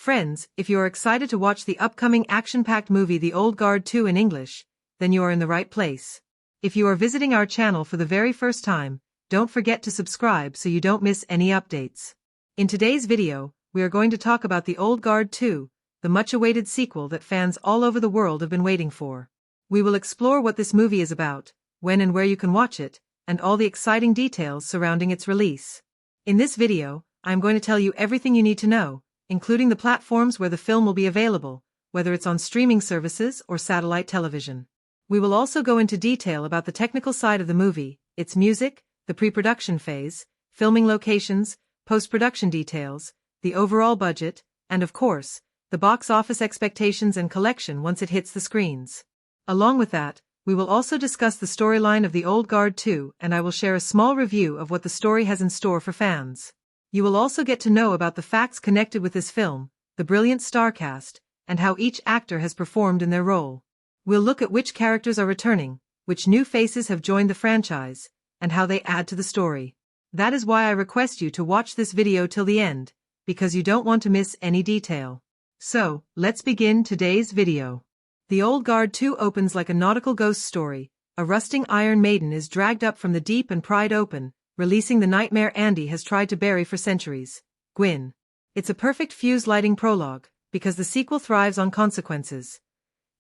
Friends, if you are excited to watch the upcoming action-packed movie The Old Guard 2 in English, then you are in the right place. If you are visiting our channel for the very first time, don't forget to subscribe so you don't miss any updates. In today's video, we are going to talk about The Old Guard 2, the much-awaited sequel that fans all over the world have been waiting for. We will explore what this movie is about, when and where you can watch it, and all the exciting details surrounding its release. In this video, I am going to tell you everything you need to know, including the platforms where the film will be available, whether it's on streaming services or satellite television. We will also go into detail about the technical side of the movie, its music, the pre-production phase, filming locations, post-production details, the overall budget, and of course, the box office expectations and collection once it hits the screens. Along with that, we will also discuss the storyline of The Old Guard 2, and I will share a small review of what the story has in store for fans. You will also get to know about the facts connected with this film, the brilliant star cast, and how each actor has performed in their role. We'll look at which characters are returning, which new faces have joined the franchise, and how they add to the story. That is why I request you to watch this video till the end, because you don't want to miss any detail. So, let's begin today's video. The Old Guard 2 opens like a nautical ghost story. A rusting Iron Maiden is dragged up from the deep and pried open, releasing the nightmare Andy has tried to bury for centuries, Quynh. It's a perfect fuse-lighting prologue, because the sequel thrives on consequences.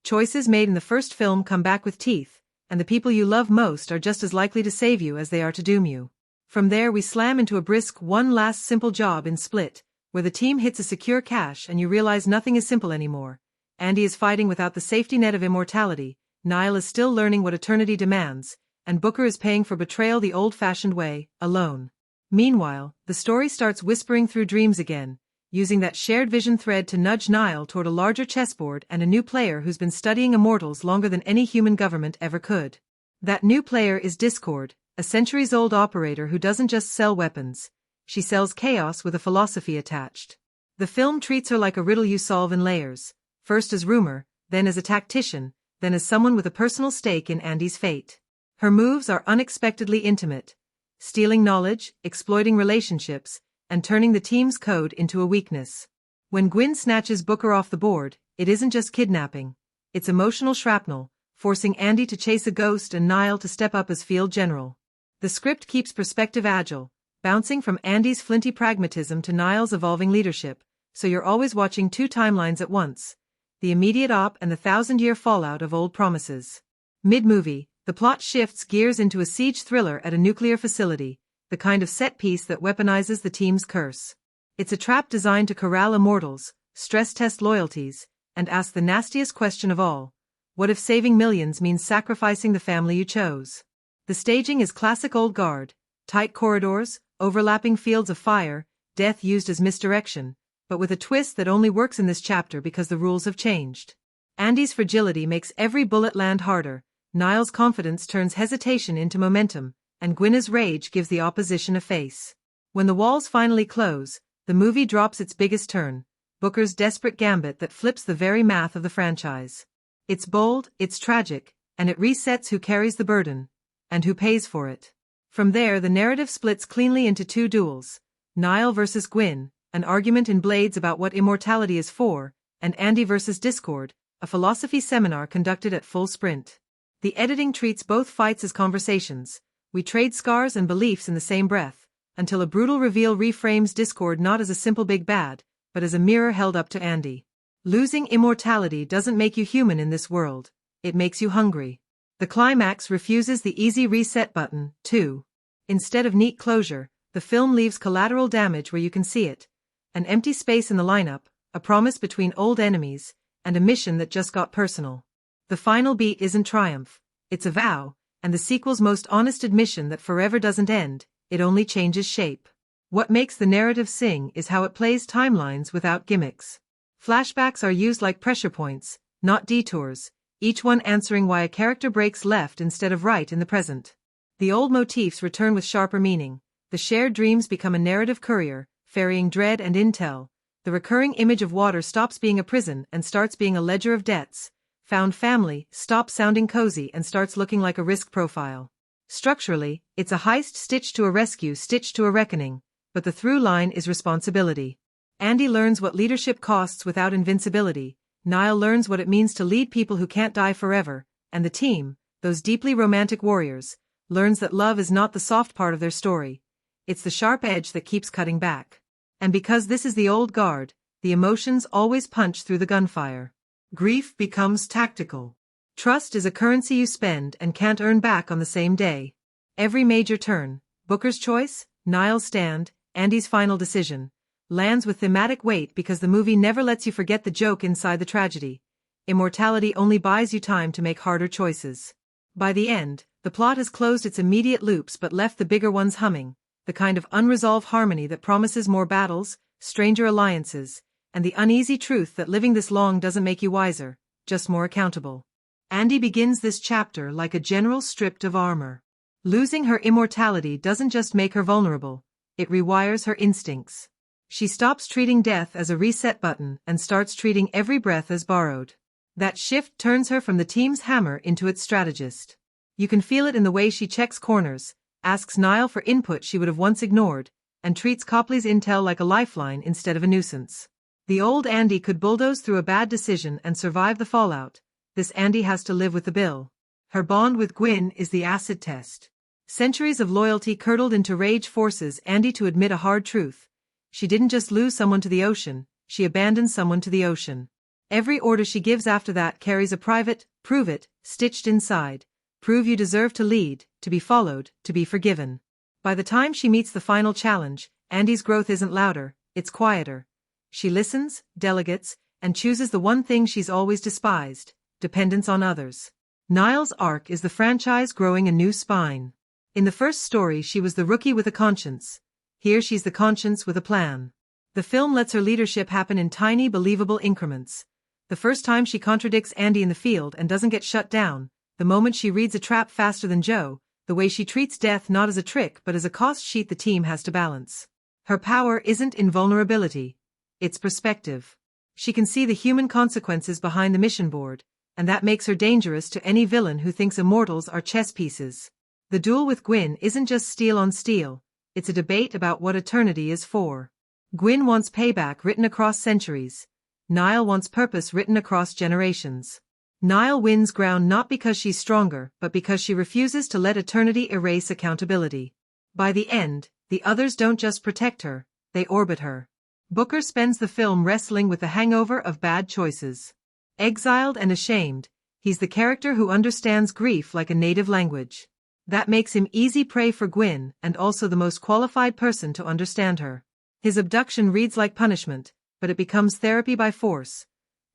Choices made in the first film come back with teeth, and the people you love most are just as likely to save you as they are to doom you. From there we slam into a brisk one last simple job in Split, where the team hits a secure cache and you realize nothing is simple anymore. Andy is fighting without the safety net of immortality, Nile is still learning what eternity demands, and Booker is paying for betrayal the old-fashioned way, alone. Meanwhile, the story starts whispering through dreams again, using that shared vision thread to nudge Nile toward a larger chessboard and a new player who's been studying immortals longer than any human government ever could. That new player is Discord, a centuries-old operator who doesn't just sell weapons, she sells chaos with a philosophy attached. The film treats her like a riddle you solve in layers, first as rumor, then as a tactician, then as someone with a personal stake in Andy's fate. Her moves are unexpectedly intimate, stealing knowledge, exploiting relationships, and turning the team's code into a weakness. When Quynh snatches Booker off the board, it isn't just kidnapping, it's emotional shrapnel, forcing Andy to chase a ghost and Nile to step up as field general. The script keeps perspective agile, bouncing from Andy's flinty pragmatism to Nile's evolving leadership, so you're always watching two timelines at once, the immediate op and the thousand-year fallout of old promises. Mid-movie, the plot shifts gears into a siege thriller at a nuclear facility, the kind of set-piece that weaponizes the team's curse. It's a trap designed to corral immortals, stress-test loyalties, and ask the nastiest question of all: what if saving millions means sacrificing the family you chose? The staging is classic Old Guard, tight corridors, overlapping fields of fire, death used as misdirection, but with a twist that only works in this chapter because the rules have changed. Andy's fragility makes every bullet land harder, Nile's confidence turns hesitation into momentum, and Gwynn's rage gives the opposition a face. When the walls finally close, the movie drops its biggest turn, Booker's desperate gambit that flips the very math of the franchise. It's bold, it's tragic, and it resets who carries the burden, and who pays for it. From there the narrative splits cleanly into two duels, Nile versus Quynh, an argument in Blades about what immortality is for, and Andy versus Discord, a philosophy seminar conducted at full sprint. The editing treats both fights as conversations. We trade scars and beliefs in the same breath, until a brutal reveal reframes Discord not as a simple big bad, but as a mirror held up to Andy. Losing immortality doesn't make you human in this world, it makes you hungry. The climax refuses the easy reset button, too. Instead of neat closure, the film leaves collateral damage where you can see it. An empty space in the lineup, a promise between old enemies, and a mission that just got personal. The final beat isn't triumph, it's a vow, and the sequel's most honest admission that forever doesn't end, it only changes shape. What makes the narrative sing is how it plays timelines without gimmicks. Flashbacks are used like pressure points, not detours, each one answering why a character breaks left instead of right in the present. The old motifs return with sharper meaning, the shared dreams become a narrative courier, ferrying dread and intel, the recurring image of water stops being a prison and starts being a ledger of debts, found family stops sounding cozy and starts looking like a risk profile. Structurally, it's a heist stitched to a rescue stitched to a reckoning, but the through line is responsibility. Andy learns what leadership costs without invincibility, Nile learns what it means to lead people who can't die forever, and the team, those deeply romantic warriors, learns that love is not the soft part of their story. It's the sharp edge that keeps cutting back. And because this is the old guard, the emotions always punch through the gunfire. Grief becomes tactical. Trust is a currency you spend and can't earn back on the same day. Every major turn, Booker's choice, Nile's stand, Andy's final decision, lands with thematic weight because the movie never lets you forget the joke inside the tragedy. Immortality only buys you time to make harder choices. By the end, the plot has closed its immediate loops but left the bigger ones humming, the kind of unresolved harmony that promises more battles, stranger alliances, and the uneasy truth that living this long doesn't make you wiser, just more accountable. Andy begins this chapter like a general stripped of armor. Losing her immortality doesn't just make her vulnerable, it rewires her instincts. She stops treating death as a reset button and starts treating every breath as borrowed. That shift turns her from the team's hammer into its strategist. You can feel it in the way she checks corners, asks Nile for input she would have once ignored, and treats Copley's intel like a lifeline instead of a nuisance. The old Andy could bulldoze through a bad decision and survive the fallout. This Andy has to live with the bill. Her bond with Quynh is the acid test. Centuries of loyalty curdled into rage forces Andy to admit a hard truth. She didn't just lose someone to the ocean, she abandoned someone to the ocean. Every order she gives after that carries a private, prove it, stitched inside. Prove you deserve to lead, to be followed, to be forgiven. By the time she meets the final challenge, Andy's growth isn't louder, it's quieter. She listens, delegates, and chooses the one thing she's always despised, dependence on others. Nile's arc is the franchise growing a new spine. In the first story she was the rookie with a conscience. Here she's the conscience with a plan. The film lets her leadership happen in tiny, believable increments. The first time she contradicts Andy in the field and doesn't get shut down, the moment she reads a trap faster than Joe, the way she treats death not as a trick but as a cost sheet the team has to balance. Her power isn't invulnerability. It's perspective. She can see the human consequences behind the mission board, and that makes her dangerous to any villain who thinks immortals are chess pieces. The duel with Quynh isn't just steel on steel, it's a debate about what eternity is for. Quynh wants payback written across centuries. Nile wants purpose written across generations. Nile wins ground not because she's stronger, but because she refuses to let eternity erase accountability. By the end, the others don't just protect her, they orbit her. Booker spends the film wrestling with the hangover of bad choices. Exiled and ashamed, he's the character who understands grief like a native language. That makes him easy prey for Quynh and also the most qualified person to understand her. His abduction reads like punishment, but it becomes therapy by force.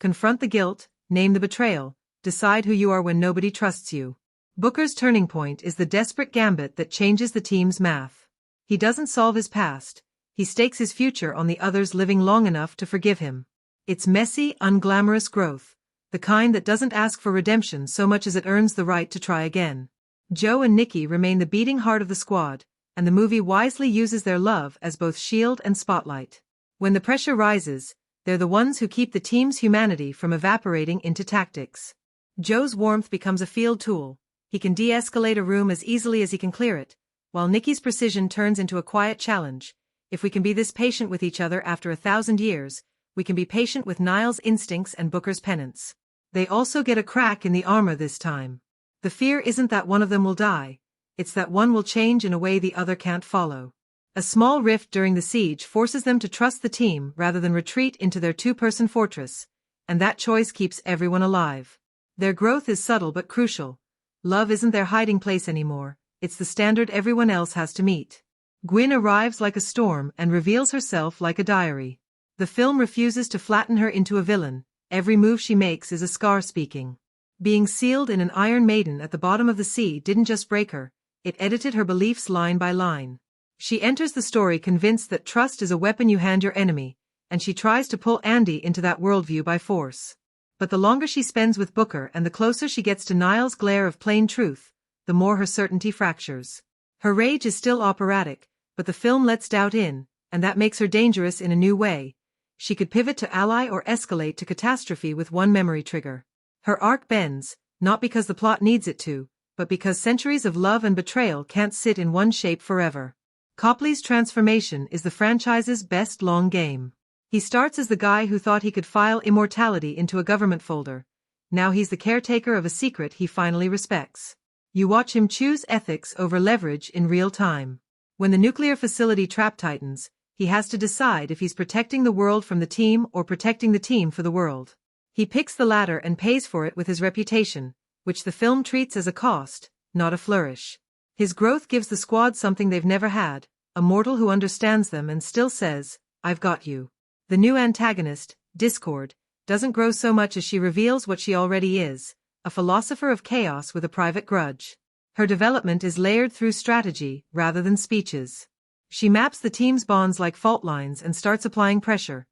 Confront the guilt, name the betrayal, decide who you are when nobody trusts you. Booker's turning point is the desperate gambit that changes the team's math. He doesn't solve his past. He stakes his future on the others living long enough to forgive him. It's messy, unglamorous growth, the kind that doesn't ask for redemption so much as it earns the right to try again. Joe and Nicky remain the beating heart of the squad, and the movie wisely uses their love as both shield and spotlight. When the pressure rises, they're the ones who keep the team's humanity from evaporating into tactics. Joe's warmth becomes a field tool. He can de-escalate a room as easily as he can clear it, while Nicky's precision turns into a quiet challenge. If we can be this patient with each other after 1,000 years, we can be patient with Nile's instincts and Booker's penance. They also get a crack in the armor this time. The fear isn't that one of them will die, it's that one will change in a way the other can't follow. A small rift during the siege forces them to trust the team rather than retreat into their two-person fortress, and that choice keeps everyone alive. Their growth is subtle but crucial. Love isn't their hiding place anymore, it's the standard everyone else has to meet. Quynh arrives like a storm and reveals herself like a diary. The film refuses to flatten her into a villain, every move she makes is a scar speaking. Being sealed in an Iron Maiden at the bottom of the sea didn't just break her, it edited her beliefs line by line. She enters the story convinced that trust is a weapon you hand your enemy, and she tries to pull Andy into that worldview by force. But the longer she spends with Booker and the closer she gets to Nile's glare of plain truth, the more her certainty fractures. Her rage is still operatic, but the film lets doubt in, and that makes her dangerous in a new way. She could pivot to ally or escalate to catastrophe with one memory trigger. Her arc bends, not because the plot needs it to, but because centuries of love and betrayal can't sit in one shape forever. Copley's transformation is the franchise's best long game. He starts as the guy who thought he could file immortality into a government folder. Now he's the caretaker of a secret he finally respects. You watch him choose ethics over leverage in real time. When the nuclear facility trap tightens, he has to decide if he's protecting the world from the team or protecting the team for the world. He picks the latter and pays for it with his reputation, which the film treats as a cost, not a flourish. His growth gives the squad something they've never had, a mortal who understands them and still says, "I've got you." The new antagonist, Discord, doesn't grow so much as she reveals what she already is, a philosopher of chaos with a private grudge. Her development is layered through strategy rather than speeches. She maps the team's bonds like fault lines and starts applying pressure.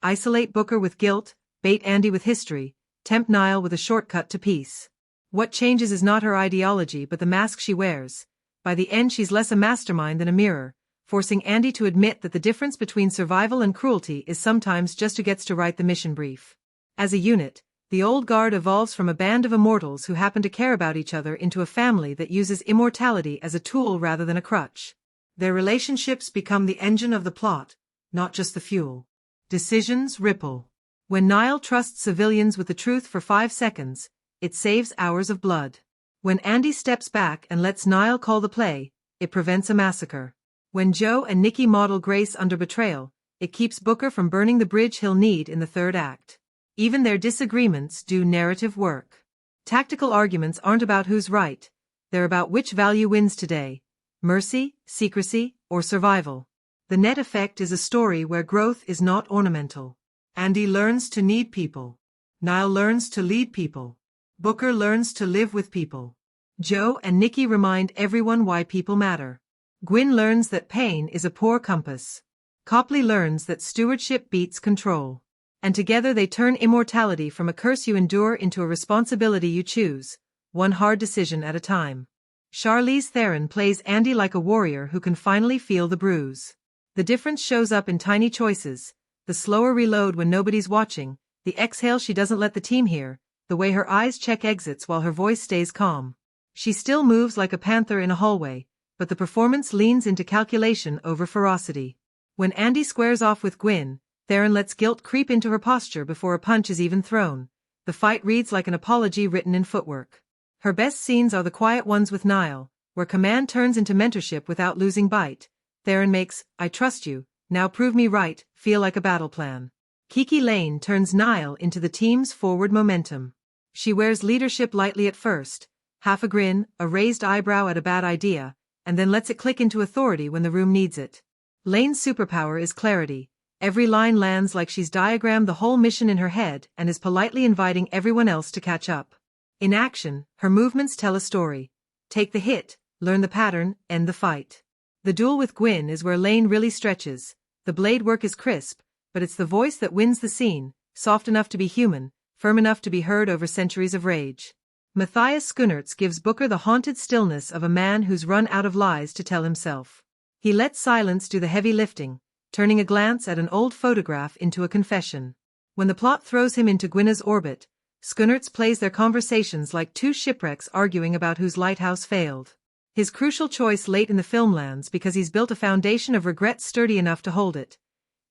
Isolate Booker with guilt, bait Andy with history, tempt Nile with a shortcut to peace. What changes is not her ideology but the mask she wears. By the end she's less a mastermind than a mirror, forcing Andy to admit that the difference between survival and cruelty is sometimes just who gets to write the mission brief. As a unit, the Old Guard evolves from a band of immortals who happen to care about each other into a family that uses immortality as a tool rather than a crutch. Their relationships become the engine of the plot, not just the fuel. Decisions ripple. When Nile trusts civilians with the truth for 5 seconds, it saves hours of blood. When Andy steps back and lets Nile call the play, it prevents a massacre. When Joe and Nicky model grace under betrayal, it keeps Booker from burning the bridge he'll need in the third act. Even their disagreements do narrative work. Tactical arguments aren't about who's right, they're about which value wins today: mercy, secrecy, or survival. The net effect is a story where growth is not ornamental. Andy learns to need people. Nile learns to lead people. Booker learns to live with people. Joe and Nicky remind everyone why people matter. Quynh learns that pain is a poor compass. Copley learns that stewardship beats control. And together they turn immortality from a curse you endure into a responsibility you choose, one hard decision at a time. Charlize Theron plays Andy like a warrior who can finally feel the bruise. The difference shows up in tiny choices: the slower reload when nobody's watching, the exhale she doesn't let the team hear, the way her eyes check exits while her voice stays calm. She still moves like a panther in a hallway, but the performance leans into calculation over ferocity. When Andy squares off with Quynh, Theron lets guilt creep into her posture before a punch is even thrown. The fight reads like an apology written in footwork. Her best scenes are the quiet ones with Nile, where command turns into mentorship without losing bite. Theron makes "I trust you, now prove me right" feel like a battle plan. KiKi Layne turns Nile into the team's forward momentum. She wears leadership lightly at first, half a grin, a raised eyebrow at a bad idea, and then lets it click into authority when the room needs it. Layne's superpower is clarity. Every line lands like she's diagrammed the whole mission in her head and is politely inviting everyone else to catch up. In action, her movements tell a story. Take the hit, learn the pattern, end the fight. The duel with Quynh is where Layne really stretches. The blade work is crisp, but it's the voice that wins the scene, soft enough to be human, firm enough to be heard over centuries of rage. Matthias Schoenaerts gives Booker the haunted stillness of a man who's run out of lies to tell himself. He lets silence do the heavy lifting, turning a glance at an old photograph into a confession. When the plot throws him into Gwynna's orbit, Schoenaerts plays their conversations like two shipwrecks arguing about whose lighthouse failed. His crucial choice late in the film lands because he's built a foundation of regret sturdy enough to hold it.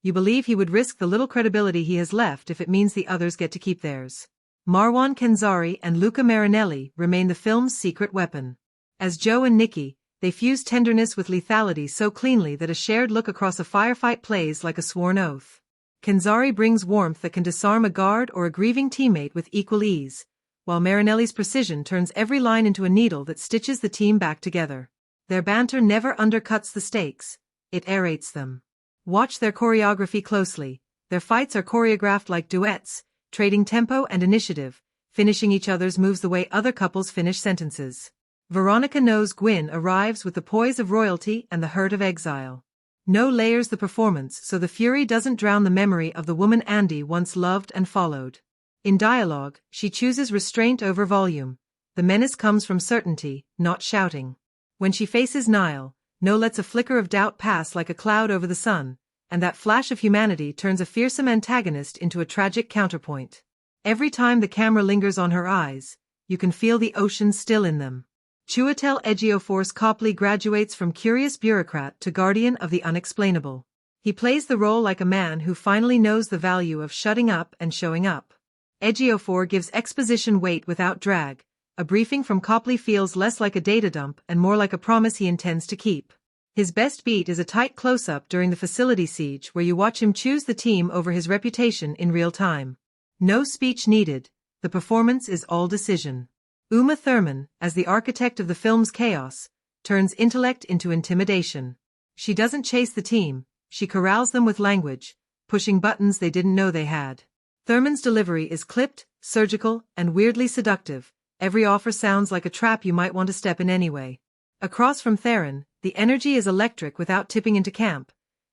You believe he would risk the little credibility he has left if it means the others get to keep theirs. Marwan Kenzari and Luca Marinelli remain the film's secret weapon. As Joe and Nicky, they fuse tenderness with lethality so cleanly that a shared look across a firefight plays like a sworn oath. Kenzari brings warmth that can disarm a guard or a grieving teammate with equal ease, while Marinelli's precision turns every line into a needle that stitches the team back together. Their banter never undercuts the stakes, it aerates them. Watch their choreography closely. Their fights are choreographed like duets, trading tempo and initiative, finishing each other's moves the way other couples finish sentences. Veronica knows Quynh arrives with the poise of royalty and the hurt of exile. No layers the performance so the fury doesn't drown the memory of the woman Andy once loved and followed. In dialogue, she chooses restraint over volume. The menace comes from certainty, not shouting. When she faces Nile, No lets a flicker of doubt pass like a cloud over the sun, and that flash of humanity turns a fearsome antagonist into a tragic counterpoint. Every time the camera lingers on her eyes, you can feel the ocean still in them. Chiwetel Ejiofor's Copley graduates from curious bureaucrat to guardian of the unexplainable. He plays the role like a man who finally knows the value of shutting up and showing up. Ejiofor gives exposition weight without drag. A briefing from Copley feels less like a data dump and more like a promise he intends to keep. His best beat is a tight close-up during the facility siege where you watch him choose the team over his reputation in real time. No speech needed, the performance is all decision. Uma Thurman, as the architect of the film's chaos, turns intellect into intimidation. She doesn't chase the team, she corrals them with language, pushing buttons they didn't know they had. Thurman's delivery is clipped, surgical, and weirdly seductive. Every offer sounds like a trap you might want to step in anyway. Across from Theron, the energy is electric without tipping into camp.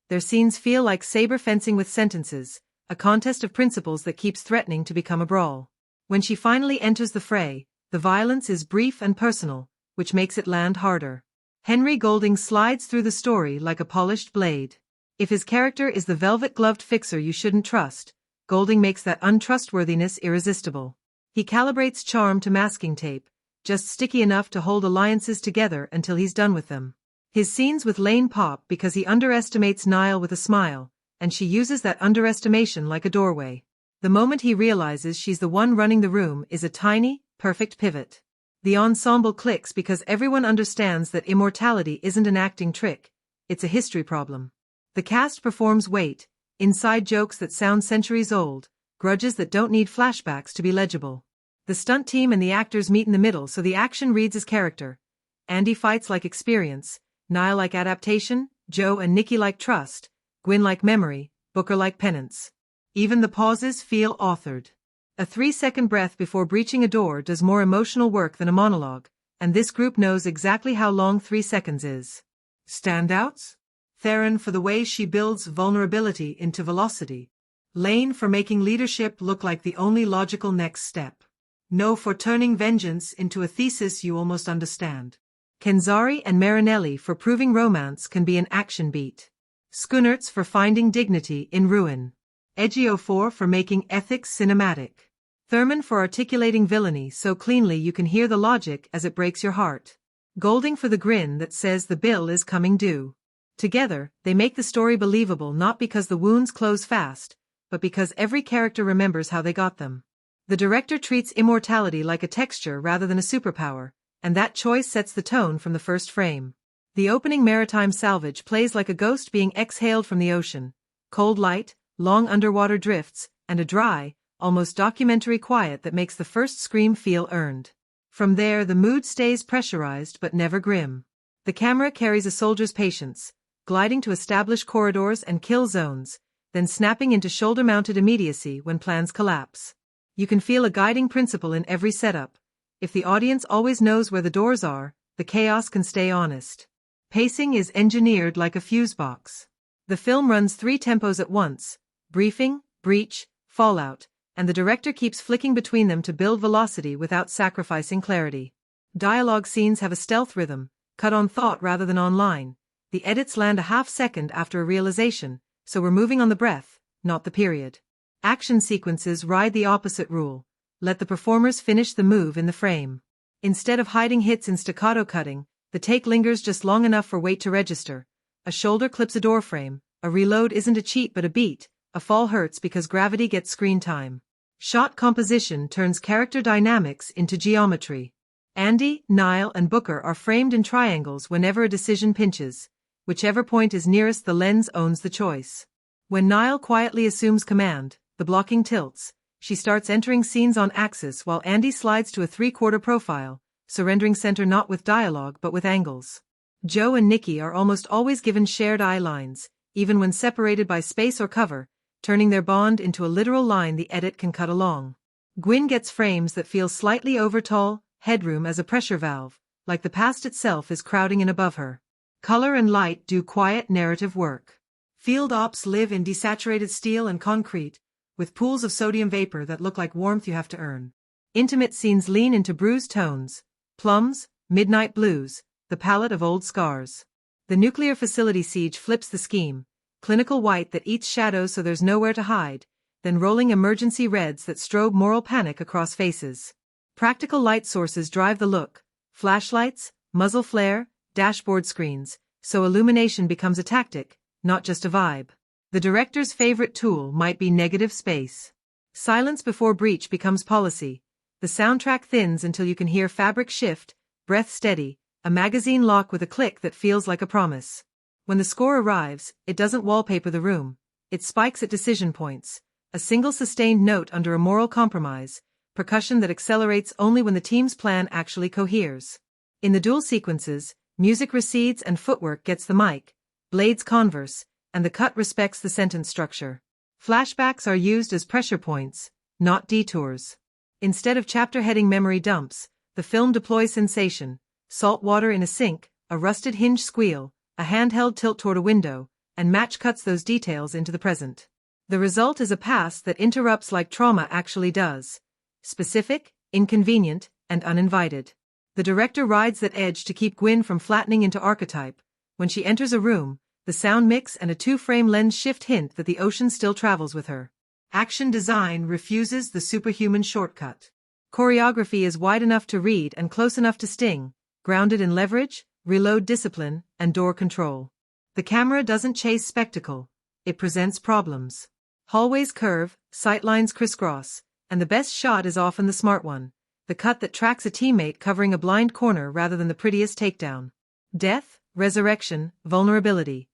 Their scenes feel like saber fencing with sentences, a contest of principles that keeps threatening to become a brawl. When she finally enters the fray, the violence is brief and personal, which makes it land harder. Henry Golding slides through the story like a polished blade. If his character is the velvet-gloved fixer you shouldn't trust, Golding makes that untrustworthiness irresistible. He calibrates charm to masking tape, just sticky enough to hold alliances together until he's done with them. His scenes with Layne pop because he underestimates Nile with a smile, and she uses that underestimation like a doorway. The moment he realizes she's the one running the room is a tiny, perfect pivot. The ensemble clicks because everyone understands that immortality isn't an acting trick, it's a history problem. The cast performs weight, inside jokes that sound centuries old, grudges that don't need flashbacks to be legible. The stunt team and the actors meet in the middle so the action reads as character. Andy fights like experience, Nile like adaptation, Joe and Nicky like trust, Quynh like memory, Booker like penance. Even the pauses feel authored. A 3-second breath before breaching a door does more emotional work than a monologue, and this group knows exactly how long 3 seconds is. Standouts? Theron for the way she builds vulnerability into velocity. Layne for making leadership look like the only logical next step. No for turning vengeance into a thesis you almost understand. Kenzari and Marinelli for proving romance can be an action beat. Schoenertz for finding dignity in ruin. Ejiofor for making ethics cinematic. Thurman for articulating villainy so cleanly you can hear the logic as it breaks your heart. Golding for the grin that says the bill is coming due. Together, they make the story believable not because the wounds close fast, but because every character remembers how they got them. The director treats immortality like a texture rather than a superpower, and that choice sets the tone from the first frame. The opening maritime salvage plays like a ghost being exhaled from the ocean. Cold light, long underwater drifts, and a dry, almost documentary quiet that makes the first scream feel earned. From there the mood stays pressurized but never grim. The camera carries a soldier's patience, gliding to establish corridors and kill zones, then snapping into shoulder-mounted immediacy when plans collapse. You can feel a guiding principle in every setup. If the audience always knows where the doors are, the chaos can stay honest. Pacing is engineered like a fuse box. The film runs 3 tempos at once: briefing, breach, fallout, and the director keeps flicking between them to build velocity without sacrificing clarity. Dialogue scenes have a stealth rhythm, cut on thought rather than on line. The edits land a half-second after a realization, so we're moving on the breath, not the period. Action sequences ride the opposite rule. Let the performers finish the move in the frame. Instead of hiding hits in staccato cutting, the take lingers just long enough for weight to register. A shoulder clips a doorframe, a reload isn't a cheat but a beat, a fall hurts because gravity gets screen time. Shot composition turns character dynamics into geometry. Andy, Nile, and Booker are framed in triangles whenever a decision pinches. Whichever point is nearest the lens owns the choice. When Nile quietly assumes command, the blocking tilts. She starts entering scenes on axis while Andy slides to a 3/4 profile, surrendering center not with dialogue but with angles. Joe and Nicky are almost always given shared eye lines, even when separated by space or cover, turning their bond into a literal line the edit can cut along. Quynh gets frames that feel slightly over tall, headroom as a pressure valve, like the past itself is crowding in above her. Color and light do quiet narrative work. Field ops live in desaturated steel and concrete, with pools of sodium vapor that look like warmth you have to earn. Intimate scenes lean into bruised tones, plums, midnight blues, the palette of old scars. The nuclear facility siege flips the scheme, clinical white that eats shadows so there's nowhere to hide, then rolling emergency reds that strobe moral panic across faces. Practical light sources drive the look, flashlights, muzzle flare, dashboard screens, so illumination becomes a tactic, not just a vibe. The director's favorite tool might be negative space. Silence before breach becomes policy. The soundtrack thins until you can hear fabric shift, breath steady, a magazine lock with a click that feels like a promise. When the score arrives, it doesn't wallpaper the room. It spikes at decision points. A single sustained note under a moral compromise, percussion that accelerates only when the team's plan actually coheres. In the duel sequences, music recedes and footwork gets the mic, blades converse, and the cut respects the sentence structure. Flashbacks are used as pressure points, not detours. Instead of chapter-heading memory dumps, the film deploys sensation, salt water in a sink, a rusted hinge squeal, a handheld tilt toward a window, and match cuts those details into the present. The result is a past that interrupts like trauma actually does. Specific, inconvenient, and uninvited. The director rides that edge to keep Quynh from flattening into archetype. When she enters a room, the sound mix and a two-frame lens shift hint that the ocean still travels with her. Action design refuses the superhuman shortcut. Choreography is wide enough to read and close enough to sting, grounded in leverage, reload discipline, and door control. The camera doesn't chase spectacle. It presents problems. Hallways curve, sightlines crisscross, and the best shot is often the smart one. The cut that tracks a teammate covering a blind corner rather than the prettiest takedown. Death, resurrection, vulnerability.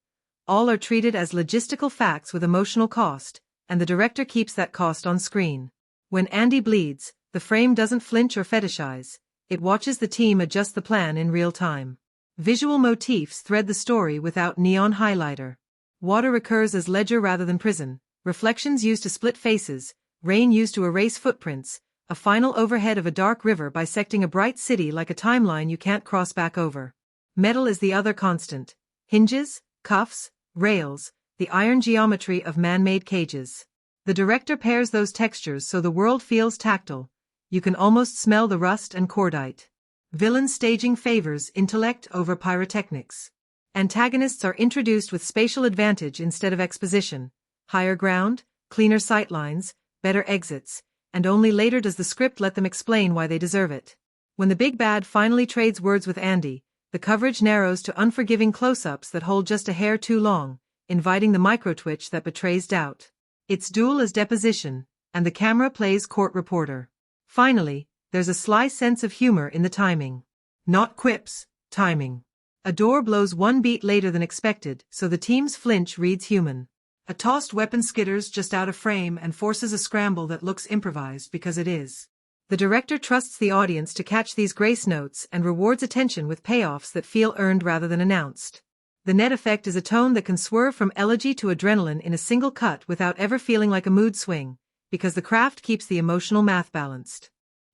All are treated as logistical facts with emotional cost, and the director keeps that cost on screen. When Andy bleeds, the frame doesn't flinch or fetishize. It watches the team adjust the plan in real time. Visual motifs thread the story without neon highlighter. Water recurs as ledger rather than prison, reflections used to split faces, rain used to erase footprints, a final overhead of a dark river bisecting a bright city like a timeline you can't cross back over. Metal is the other constant. Hinges, cuffs, rails, the iron geometry of man-made cages. The director pairs those textures so the world feels tactile. You can almost smell the rust and cordite. Villain staging favors intellect over pyrotechnics. Antagonists are introduced with spatial advantage instead of exposition. Higher ground, cleaner sightlines, better exits, and only later does the script let them explain why they deserve it. When the big bad finally trades words with Andy, the coverage narrows to unforgiving close-ups that hold just a hair too long, inviting the micro-twitch that betrays doubt. It's duel as deposition, and the camera plays court reporter. Finally, there's a sly sense of humor in the timing. Not quips, timing. A door blows one beat later than expected, so the team's flinch reads human. A tossed weapon skitters just out of frame and forces a scramble that looks improvised because it is. The director trusts the audience to catch these grace notes and rewards attention with payoffs that feel earned rather than announced. The net effect is a tone that can swerve from elegy to adrenaline in a single cut without ever feeling like a mood swing, because the craft keeps the emotional math balanced.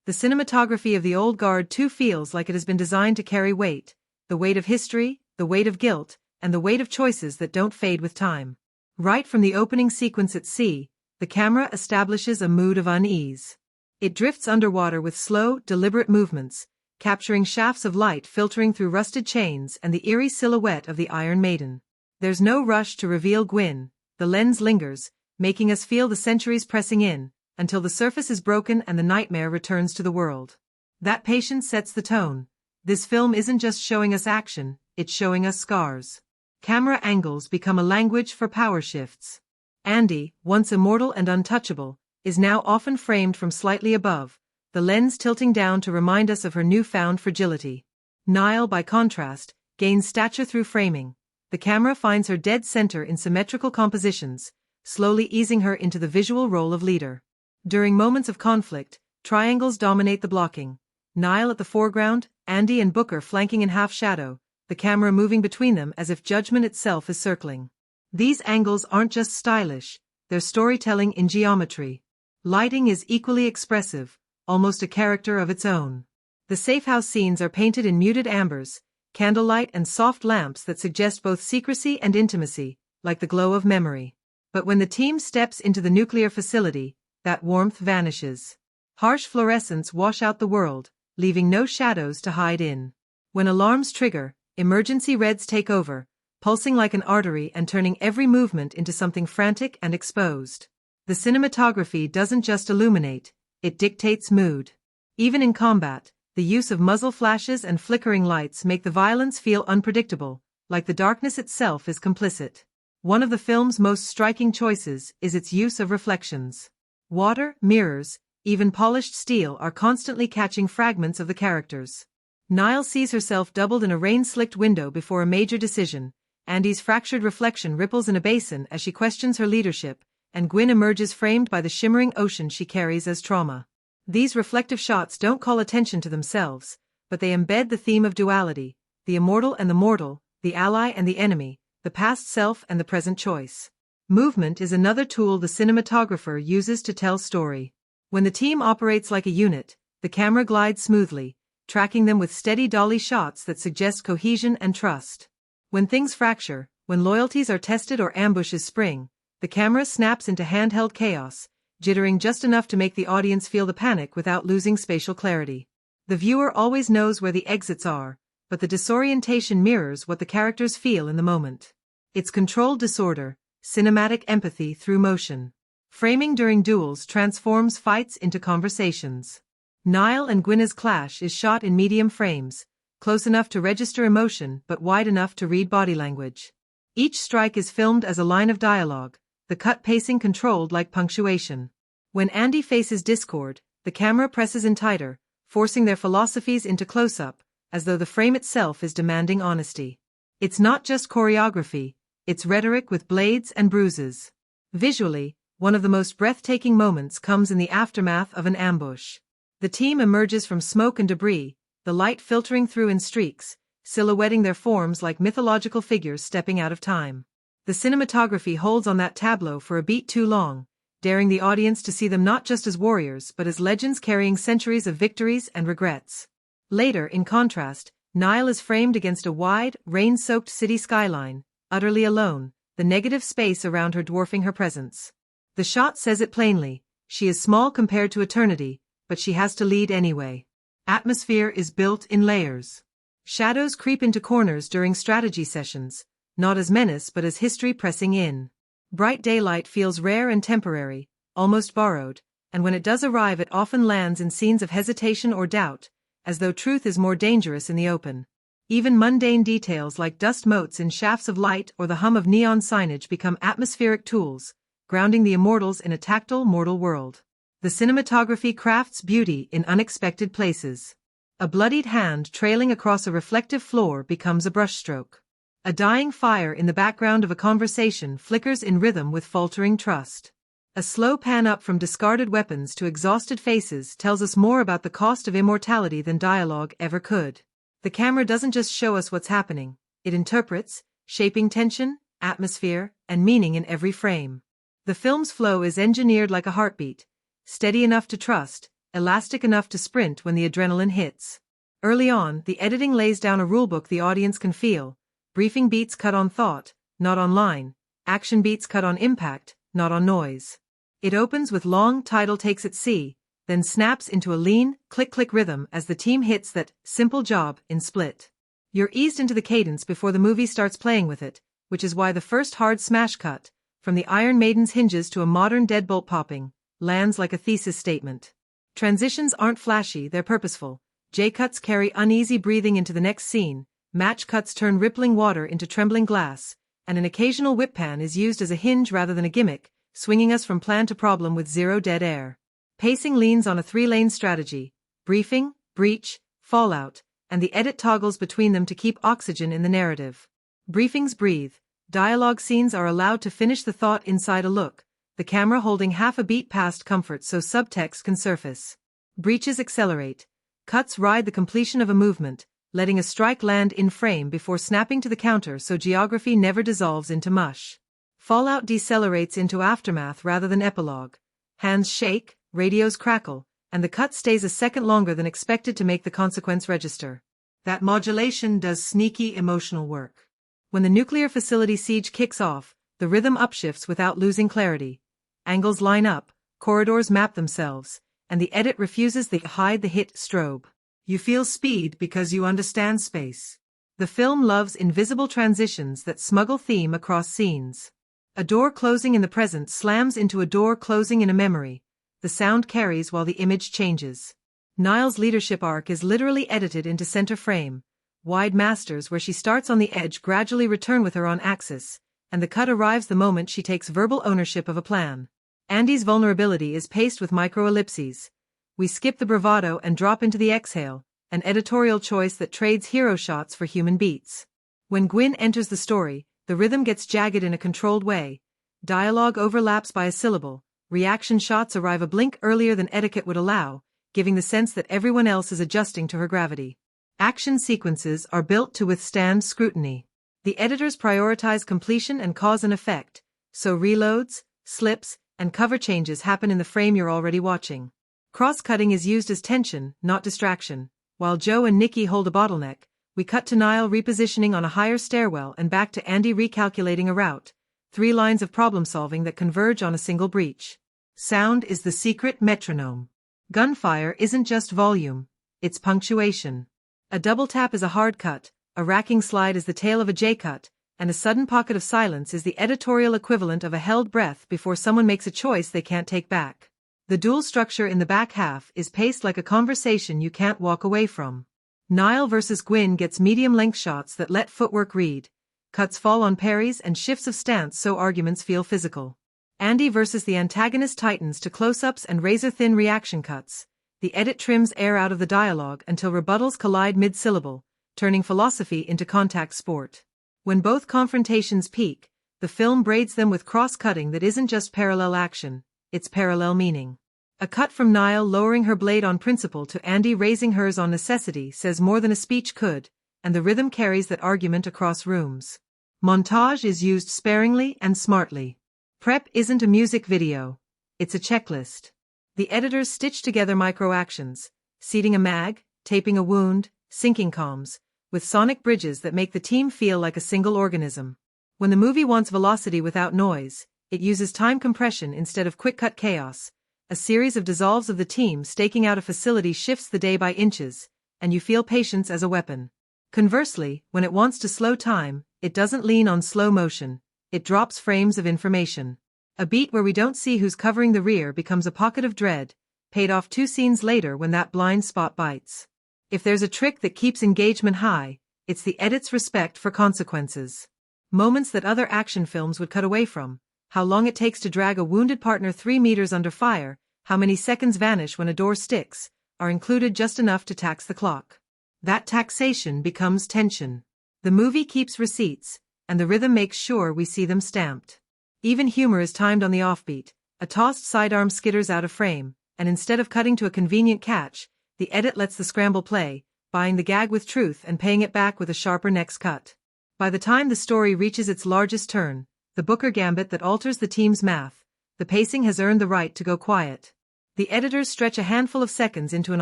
The cinematography of the old guard too feels like it has been designed to carry weight, the weight of history, the weight of guilt, and the weight of choices that don't fade with time. Right from the opening sequence at sea, the camera establishes a mood of unease. It drifts underwater with slow, deliberate movements, capturing shafts of light filtering through rusted chains and the eerie silhouette of the Iron Maiden. There's no rush to reveal Quynh. The lens lingers, making us feel the centuries pressing in, until the surface is broken and the nightmare returns to the world. That patience sets the tone. This film isn't just showing us action, it's showing us scars. Camera angles become a language for power shifts. Andy, once immortal and untouchable, is now often framed from slightly above, the lens tilting down to remind us of her newfound fragility. Nile, by contrast, gains stature through framing. The camera finds her dead center in symmetrical compositions, slowly easing her into the visual role of leader. During moments of conflict, triangles dominate the blocking. Nile at the foreground, Andy and Booker flanking in half shadow, the camera moving between them as if judgment itself is circling. These angles aren't just stylish, they're storytelling in geometry. Lighting is equally expressive, almost a character of its own. The safehouse scenes are painted in muted ambers, candlelight and soft lamps that suggest both secrecy and intimacy, like the glow of memory. But when the team steps into the nuclear facility, that warmth vanishes. Harsh fluorescents wash out the world, leaving no shadows to hide in. When alarms trigger, emergency reds take over, pulsing like an artery and turning every movement into something frantic and exposed. The cinematography doesn't just illuminate, it dictates mood. Even in combat, the use of muzzle flashes and flickering lights make the violence feel unpredictable, like the darkness itself is complicit. One of the film's most striking choices is its use of reflections. Water, mirrors, even polished steel are constantly catching fragments of the characters. Nile sees herself doubled in a rain-slicked window before a major decision, Andy's fractured reflection ripples in a basin as she questions her leadership, and Quynh emerges framed by the shimmering ocean she carries as trauma. These reflective shots don't call attention to themselves, but they embed the theme of duality, the immortal and the mortal, the ally and the enemy, the past self and the present choice. Movement is another tool the cinematographer uses to tell story. When the team operates like a unit, the camera glides smoothly, tracking them with steady dolly shots that suggest cohesion and trust. When things fracture, when loyalties are tested or ambushes spring, the camera snaps into handheld chaos, jittering just enough to make the audience feel the panic without losing spatial clarity. The viewer always knows where the exits are, but the disorientation mirrors what the characters feel in the moment. It's controlled disorder, cinematic empathy through motion. Framing during duels transforms fights into conversations. Nile and Quynn's clash is shot in medium frames, close enough to register emotion but wide enough to read body language. Each strike is filmed as a line of dialogue, the cut pacing controlled like punctuation. When Andy faces discord, the camera presses in tighter, forcing their philosophies into close-up, as though the frame itself is demanding honesty. It's not just choreography, it's rhetoric with blades and bruises. Visually, one of the most breathtaking moments comes in the aftermath of an ambush. The team emerges from smoke and debris, the light filtering through in streaks, silhouetting their forms like mythological figures stepping out of time. The cinematography holds on that tableau for a beat too long, daring the audience to see them not just as warriors but as legends carrying centuries of victories and regrets. Later, in contrast, Nile is framed against a wide, rain-soaked city skyline, utterly alone, the negative space around her dwarfing her presence. The shot says it plainly, she is small compared to eternity, but she has to lead anyway. Atmosphere is built in layers. Shadows creep into corners during strategy sessions, not as menace but as history pressing in. Bright daylight feels rare and temporary, almost borrowed, and when it does arrive it often lands in scenes of hesitation or doubt, as though truth is more dangerous in the open. Even mundane details like dust motes in shafts of light or the hum of neon signage become atmospheric tools, grounding the immortals in a tactile mortal world. The cinematography crafts beauty in unexpected places. A bloodied hand trailing across a reflective floor becomes a brushstroke. A dying fire in the background of a conversation flickers in rhythm with faltering trust. A slow pan up from discarded weapons to exhausted faces tells us more about the cost of immortality than dialogue ever could. The camera doesn't just show us what's happening, it interprets, shaping tension, atmosphere, and meaning in every frame. The film's flow is engineered like a heartbeat, steady enough to trust, elastic enough to sprint when the adrenaline hits. Early on, the editing lays down a rulebook the audience can feel, briefing beats cut on thought, not on line, action beats cut on impact, not on noise. It opens with long title takes at sea, then snaps into a lean, click-click rhythm as the team hits that simple job in split. You're eased into the cadence before the movie starts playing with it, which is why the first hard smash cut, from the Iron Maiden's hinges to a modern deadbolt popping, lands like a thesis statement. Transitions aren't flashy, they're purposeful. J-cuts carry uneasy breathing into the next scene, match cuts turn rippling water into trembling glass, and an occasional whip pan is used as a hinge rather than a gimmick, swinging us from plan to problem with zero dead air. Pacing leans on a three-lane strategy: briefing, breach, fallout, and the edit toggles between them to keep oxygen in the narrative. Briefings breathe. Dialogue scenes are allowed to finish the thought inside a look, the camera holding half a beat past comfort so subtext can surface. Breaches accelerate. Cuts ride the completion of a movement, letting a strike land in frame before snapping to the counter so geography never dissolves into mush. Fallout decelerates into aftermath rather than epilogue. Hands shake, radios crackle, and the cut stays a second longer than expected to make the consequence register. That modulation does sneaky emotional work. When the nuclear facility siege kicks off, the rhythm upshifts without losing clarity. Angles line up, corridors map themselves, and the edit refuses the hide the hit strobe. You feel speed because you understand space. The film loves invisible transitions that smuggle theme across scenes. A door closing in the present slams into a door closing in a memory. The sound carries while the image changes. Nile's leadership arc is literally edited into center frame. Wide masters where she starts on the edge gradually return with her on axis, and the cut arrives the moment she takes verbal ownership of a plan. Andy's vulnerability is paced with micro-ellipses. We skip the bravado and drop into the exhale, an editorial choice that trades hero shots for human beats. When Quynh enters the story, the rhythm gets jagged in a controlled way. Dialogue overlaps by a syllable. Reaction shots arrive a blink earlier than etiquette would allow, giving the sense that everyone else is adjusting to her gravity. Action sequences are built to withstand scrutiny. The editors prioritize completion and cause and effect, so reloads, slips, and cover changes happen in the frame you're already watching. Cross-cutting is used as tension, not distraction. While Joe and Nicky hold a bottleneck, we cut to Nile repositioning on a higher stairwell and back to Andy recalculating a route. 3 lines of problem-solving that converge on a single breach. Sound is the secret metronome. Gunfire isn't just volume, it's punctuation. A double tap is a hard cut, a racking slide is the tail of a J-cut, and a sudden pocket of silence is the editorial equivalent of a held breath before someone makes a choice they can't take back. The dual structure in the back half is paced like a conversation you can't walk away from. Nile versus Quynh gets medium-length shots that let footwork read. Cuts fall on parries and shifts of stance so arguments feel physical. Andy versus the antagonist tightens to close-ups and razor-thin reaction cuts. The edit trims air out of the dialogue until rebuttals collide mid-syllable, turning philosophy into contact sport. When both confrontations peak, the film braids them with cross-cutting that isn't just parallel action, it's parallel meaning. A cut from Nile lowering her blade on principle to Andy raising hers on necessity says more than a speech could, and the rhythm carries that argument across rooms. Montage is used sparingly and smartly. Prep isn't a music video, it's a checklist. The editors stitch together micro-actions, seating a mag, taping a wound, syncing comms, with sonic bridges that make the team feel like a single organism. When the movie wants velocity without noise, it uses time compression instead of quick-cut chaos. A series of dissolves of the team staking out a facility shifts the day by inches, and you feel patience as a weapon. Conversely, when it wants to slow time, it doesn't lean on slow motion, it drops frames of information. A beat where we don't see who's covering the rear becomes a pocket of dread, paid off 2 scenes later when that blind spot bites. If there's a trick that keeps engagement high, it's the edit's respect for consequences. Moments that other action films would cut away from. How long it takes to drag a wounded partner 3 meters under fire, how many seconds vanish when a door sticks, are included just enough to tax the clock. That taxation becomes tension. The movie keeps receipts, and the rhythm makes sure we see them stamped. Even humor is timed on the offbeat. A tossed sidearm skitters out of frame, and instead of cutting to a convenient catch, the edit lets the scramble play, buying the gag with truth and paying it back with a sharper next cut. By the time the story reaches its largest turn, the Booker gambit that alters the team's math, the pacing has earned the right to go quiet. The editors stretch a handful of seconds into an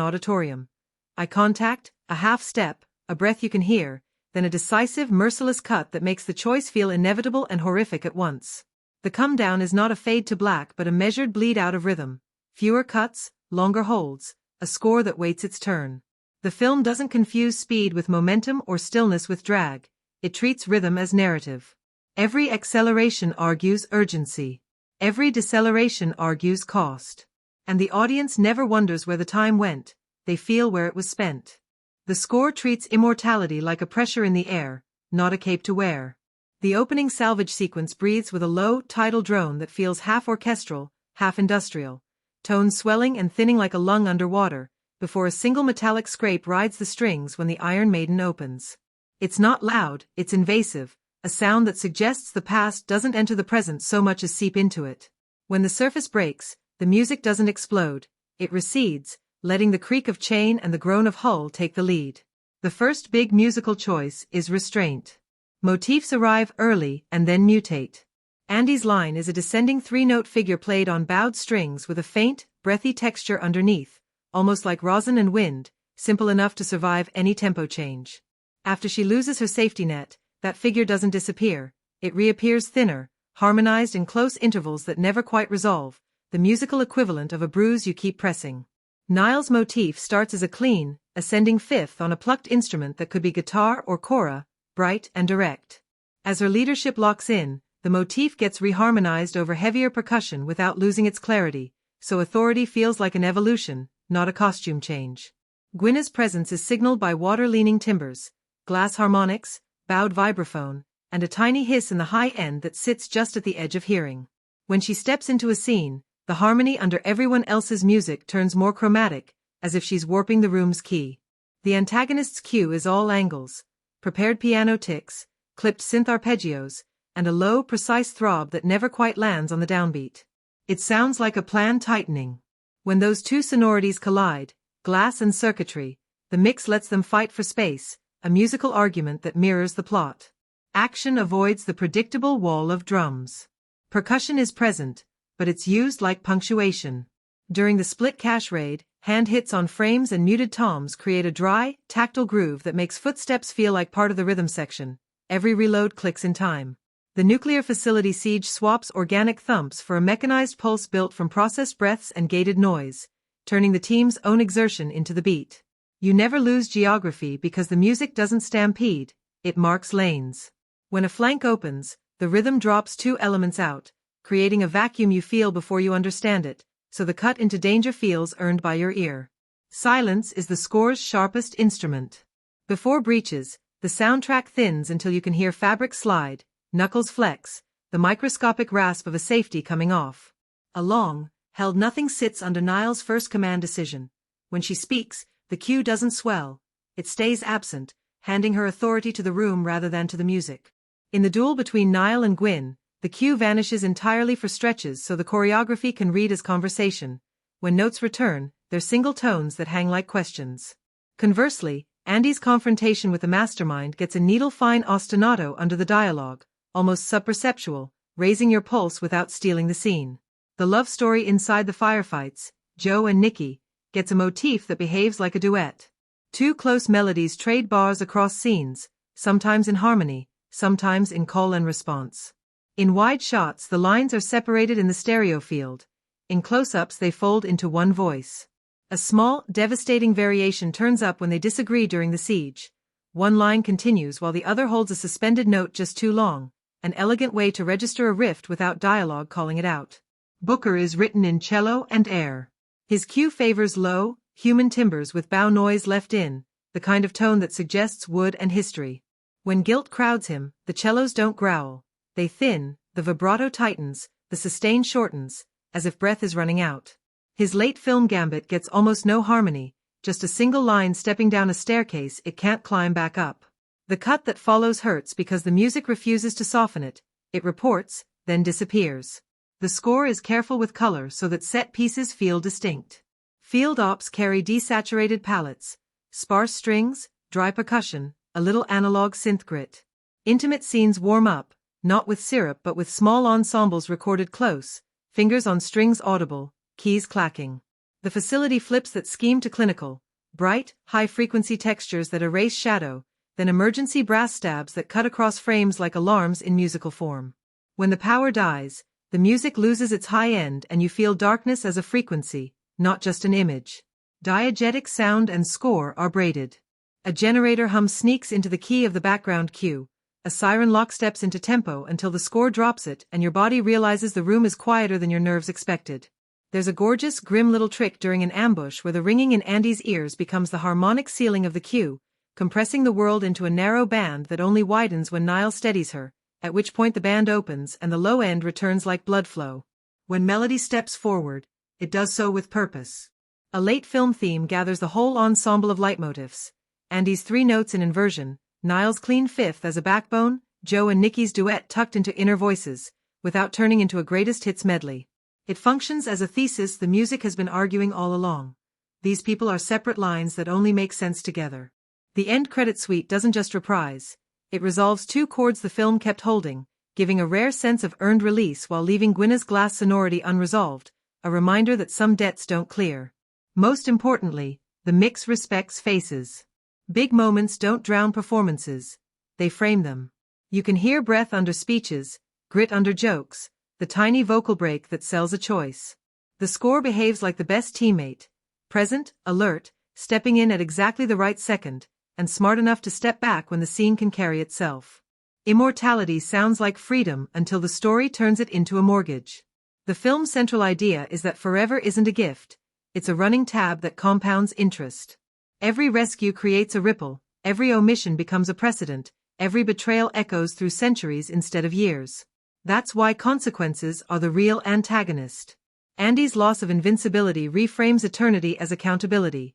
auditorium. Eye contact, a half step, a breath you can hear, then a decisive, merciless cut that makes the choice feel inevitable and horrific at once. The come down is not a fade to black but a measured bleed out of rhythm. Fewer cuts, longer holds, a score that waits its turn. The film doesn't confuse speed with momentum or stillness with drag. It treats rhythm as narrative. Every acceleration argues urgency. Every deceleration argues cost. And the audience never wonders where the time went, they feel where it was spent. The score treats immortality like a pressure in the air, not a cape to wear. The opening salvage sequence breathes with a low, tidal drone that feels half orchestral, half industrial, tones swelling and thinning like a lung underwater, before a single metallic scrape rides the strings when the Iron Maiden opens. It's not loud, it's invasive, a sound that suggests the past doesn't enter the present so much as seep into it. When the surface breaks, the music doesn't explode, it recedes, letting the creak of chain and the groan of hull take the lead. The first big musical choice is restraint. Motifs arrive early and then mutate. Andy's line is a descending 3-note figure played on bowed strings with a faint, breathy texture underneath, almost like rosin and wind, simple enough to survive any tempo change. After she loses her safety net, that figure doesn't disappear, it reappears thinner, harmonized in close intervals that never quite resolve, the musical equivalent of a bruise you keep pressing. Nile's motif starts as a clean, ascending fifth on a plucked instrument that could be guitar or kora, bright and direct. As her leadership locks in, the motif gets reharmonized over heavier percussion without losing its clarity, so authority feels like an evolution, not a costume change. Quynn's presence is signaled by water-leaning timbres, glass harmonics, bowed vibraphone, and a tiny hiss in the high end that sits just at the edge of hearing. When she steps into a scene, the harmony under everyone else's music turns more chromatic, as if she's warping the room's key. The antagonist's cue is all angles, prepared piano ticks, clipped synth arpeggios, and a low, precise throb that never quite lands on the downbeat. It sounds like a plan tightening. When those two sonorities collide, glass and circuitry, the mix lets them fight for space, a musical argument that mirrors the plot. Action avoids the predictable wall of drums. Percussion is present, but it's used like punctuation. During the split cash raid, hand hits on frames and muted toms create a dry, tactile groove that makes footsteps feel like part of the rhythm section. Every reload clicks in time. The nuclear facility siege swaps organic thumps for a mechanized pulse built from processed breaths and gated noise, turning the team's own exertion into the beat. You never lose geography because the music doesn't stampede, it marks lanes. When a flank opens, the rhythm drops two elements out, creating a vacuum you feel before you understand it, so the cut into danger feels earned by your ear. Silence is the score's sharpest instrument. Before breaches, the soundtrack thins until you can hear fabric slide, knuckles flex, the microscopic rasp of a safety coming off. A long, held nothing sits under Nile's first command decision. When she speaks, the cue doesn't swell, it stays absent, handing her authority to the room rather than to the music. In the duel between Nile and Quynh, the cue vanishes entirely for stretches so the choreography can read as conversation. When notes return, they're single tones that hang like questions. Conversely, Andy's confrontation with the mastermind gets a needle-fine ostinato under the dialogue, almost subperceptual, raising your pulse without stealing the scene. The love story inside the firefights, Joe and Nicky, gets a motif that behaves like a duet. Two close melodies trade bars across scenes, sometimes in harmony, sometimes in call and response. In wide shots, the lines are separated in the stereo field. In close-ups, they fold into one voice. A small, devastating variation turns up when they disagree during the siege. One line continues while the other holds a suspended note just too long, an elegant way to register a rift without dialogue calling it out. Booker is written in cello and air. His cue favors low, human timbres with bow noise left in, the kind of tone that suggests wood and history. When guilt crowds him, the cellos don't growl. They thin, the vibrato tightens, the sustain shortens, as if breath is running out. His late film gambit gets almost no harmony, just a single line stepping down a staircase it can't climb back up. The cut that follows hurts because the music refuses to soften it. It reports, then disappears. The score is careful with color so that set pieces feel distinct. Field ops carry desaturated palettes, sparse strings, dry percussion, a little analog synth grit. Intimate scenes warm up, not with syrup but with small ensembles recorded close, fingers on strings audible, keys clacking. The facility flips that scheme to clinical, bright, high-frequency textures that erase shadow, then emergency brass stabs that cut across frames like alarms in musical form. When the power dies, the music loses its high end and you feel darkness as a frequency, not just an image. Diegetic sound and score are braided. A generator hum sneaks into the key of the background cue. A siren locksteps into tempo until the score drops it and your body realizes the room is quieter than your nerves expected. There's a gorgeous, grim little trick during an ambush where the ringing in Andy's ears becomes the harmonic ceiling of the cue, compressing the world into a narrow band that only widens when Nile steadies her, at which point the band opens and the low end returns like blood flow. When melody steps forward, it does so with purpose. A late film theme gathers the whole ensemble of leitmotifs. Andy's three notes in inversion, Nile's clean fifth as a backbone, Joe and Nicky's duet tucked into inner voices, without turning into a greatest hits medley. It functions as a thesis the music has been arguing all along. These people are separate lines that only make sense together. The end credit suite doesn't just reprise. It resolves two chords the film kept holding, giving a rare sense of earned release while leaving Gwyneth's glass sonority unresolved, a reminder that some debts don't clear. Most importantly, the mix respects faces. Big moments don't drown performances, they frame them. You can hear breath under speeches, grit under jokes, the tiny vocal break that sells a choice. The score behaves like the best teammate, present, alert, stepping in at exactly the right second, and smart enough to step back when the scene can carry itself. Immortality sounds like freedom until the story turns it into a mortgage. The film's central idea is that forever isn't a gift, it's a running tab that compounds interest. Every rescue creates a ripple, every omission becomes a precedent, Every betrayal echoes through centuries instead of years. That's why consequences are the real antagonist. Andy's loss of invincibility reframes eternity as accountability.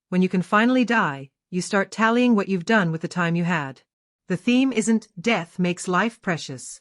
When you can finally die, you start tallying what you've done with the time you had. The theme isn't death makes life precious.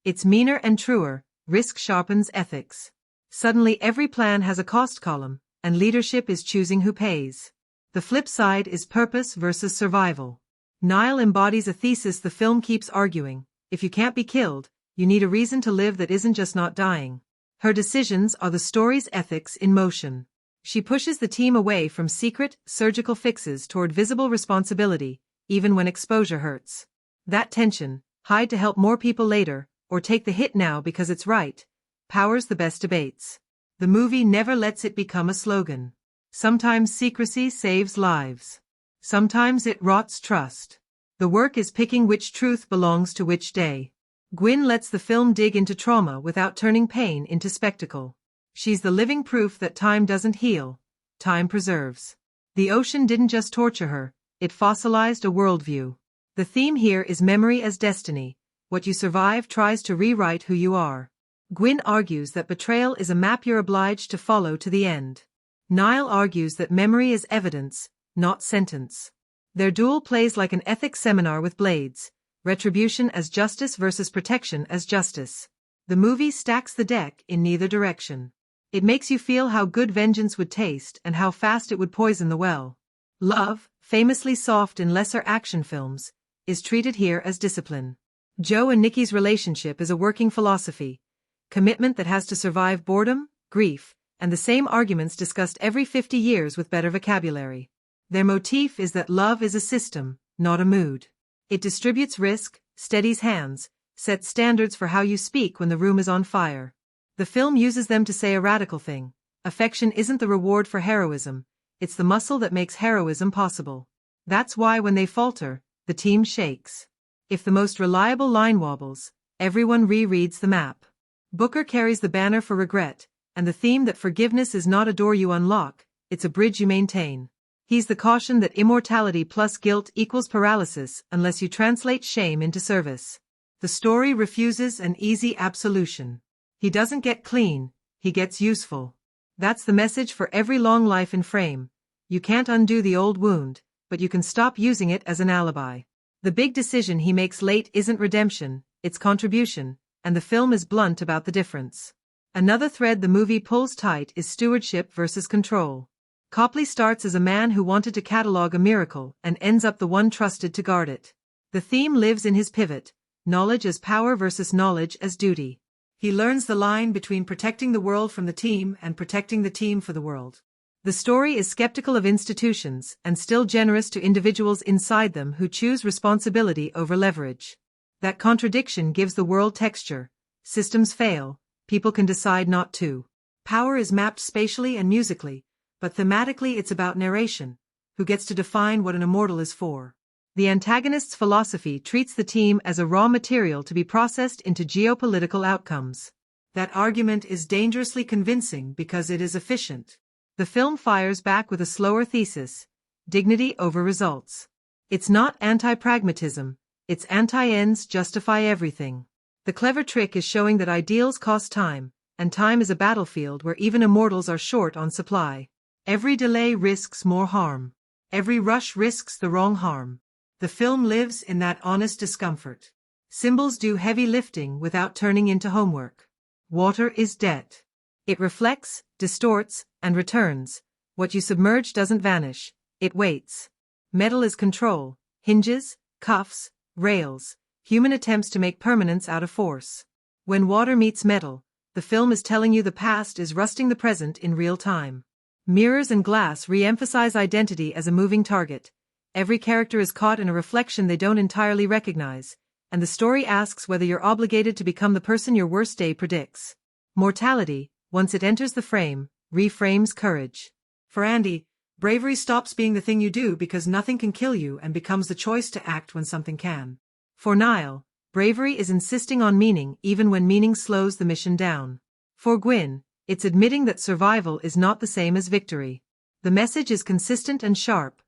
It's meaner and truer, risk sharpens ethics. Suddenly every plan has a cost column, and leadership is choosing who pays. The flip side is purpose versus survival. Nile embodies a thesis the film keeps arguing: if you can't be killed, you need a reason to live that isn't just not dying. Her decisions are the story's ethics in motion. She pushes the team away from secret, surgical fixes toward visible responsibility, even when exposure hurts. That tension, hide to help more people later, or take the hit now because it's right, powers the best debates. The movie never lets it become a slogan. Sometimes secrecy saves lives. Sometimes it rots trust. The work is picking which truth belongs to which day. Quynh lets the film dig into trauma without turning pain into spectacle. She's the living proof that time doesn't heal, time preserves. The ocean didn't just torture her, it fossilized a worldview. The theme here is memory as destiny. What you survive tries to rewrite who you are. Quynh argues that betrayal is a map you're obliged to follow to the end. Nile argues that memory is evidence, not sentence. Their duel plays like an ethics seminar with blades, retribution as justice versus protection as justice. The movie stacks the deck in neither direction. It makes you feel how good vengeance would taste and how fast it would poison the well. Love, famously soft in lesser action films, is treated here as discipline. Joe and Nicky's relationship is a working philosophy, commitment that has to survive boredom, grief, and the same arguments discussed every 50 years with better vocabulary. Their motif is that love is a system, not a mood. It distributes risk, steadies hands, sets standards for how you speak when the room is on fire. The film uses them to say a radical thing: affection isn't the reward for heroism, it's the muscle that makes heroism possible. That's why when they falter, the team shakes. If the most reliable line wobbles, everyone rereads the map. Booker carries the banner for regret, and the theme that forgiveness is not a door you unlock, it's a bridge you maintain. He's the caution that immortality plus guilt equals paralysis unless you translate shame into service. The story refuses an easy absolution. He doesn't get clean, he gets useful. That's the message for every long life in frame. You can't undo the old wound, but you can stop using it as an alibi. The big decision he makes late isn't redemption, it's contribution, and the film is blunt about the difference. Another thread the movie pulls tight is stewardship versus control. Copley starts as a man who wanted to catalog a miracle and ends up the one trusted to guard it. The theme lives in his pivot: knowledge as power versus knowledge as duty. He learns the line between protecting the world from the team and protecting the team for the world. The story is skeptical of institutions and still generous to individuals inside them who choose responsibility over leverage. That contradiction gives the world texture. Systems fail, people can decide not to. Power is mapped spatially and musically, but thematically it's about narration. Who gets to define what an immortal is for? The antagonist's philosophy treats the team as a raw material to be processed into geopolitical outcomes. That argument is dangerously convincing because it is efficient. The film fires back with a slower thesis: dignity over results. It's not anti-pragmatism, it's anti-ends justify everything. The clever trick is showing that ideals cost time, and time is a battlefield where even immortals are short on supply. Every delay risks more harm. Every rush risks the wrong harm. The film lives in that honest discomfort. Symbols do heavy lifting without turning into homework. Water is debt. It reflects, distorts, and returns. What you submerge doesn't vanish, it waits. Metal is control: hinges, cuffs, rails, human attempts to make permanence out of force. When water meets metal, the film is telling you the past is rusting the present in real time. Mirrors and glass re-emphasize identity as a moving target. Every character is caught in a reflection they don't entirely recognize, and the story asks whether you're obligated to become the person your worst day predicts. Mortality, once it enters the frame, reframes courage. For Andy, bravery stops being the thing you do because nothing can kill you and becomes the choice to act when something can. For Nile, bravery is insisting on meaning even when meaning slows the mission down. For Quynh, it's admitting that survival is not the same as victory. The message is consistent and sharp.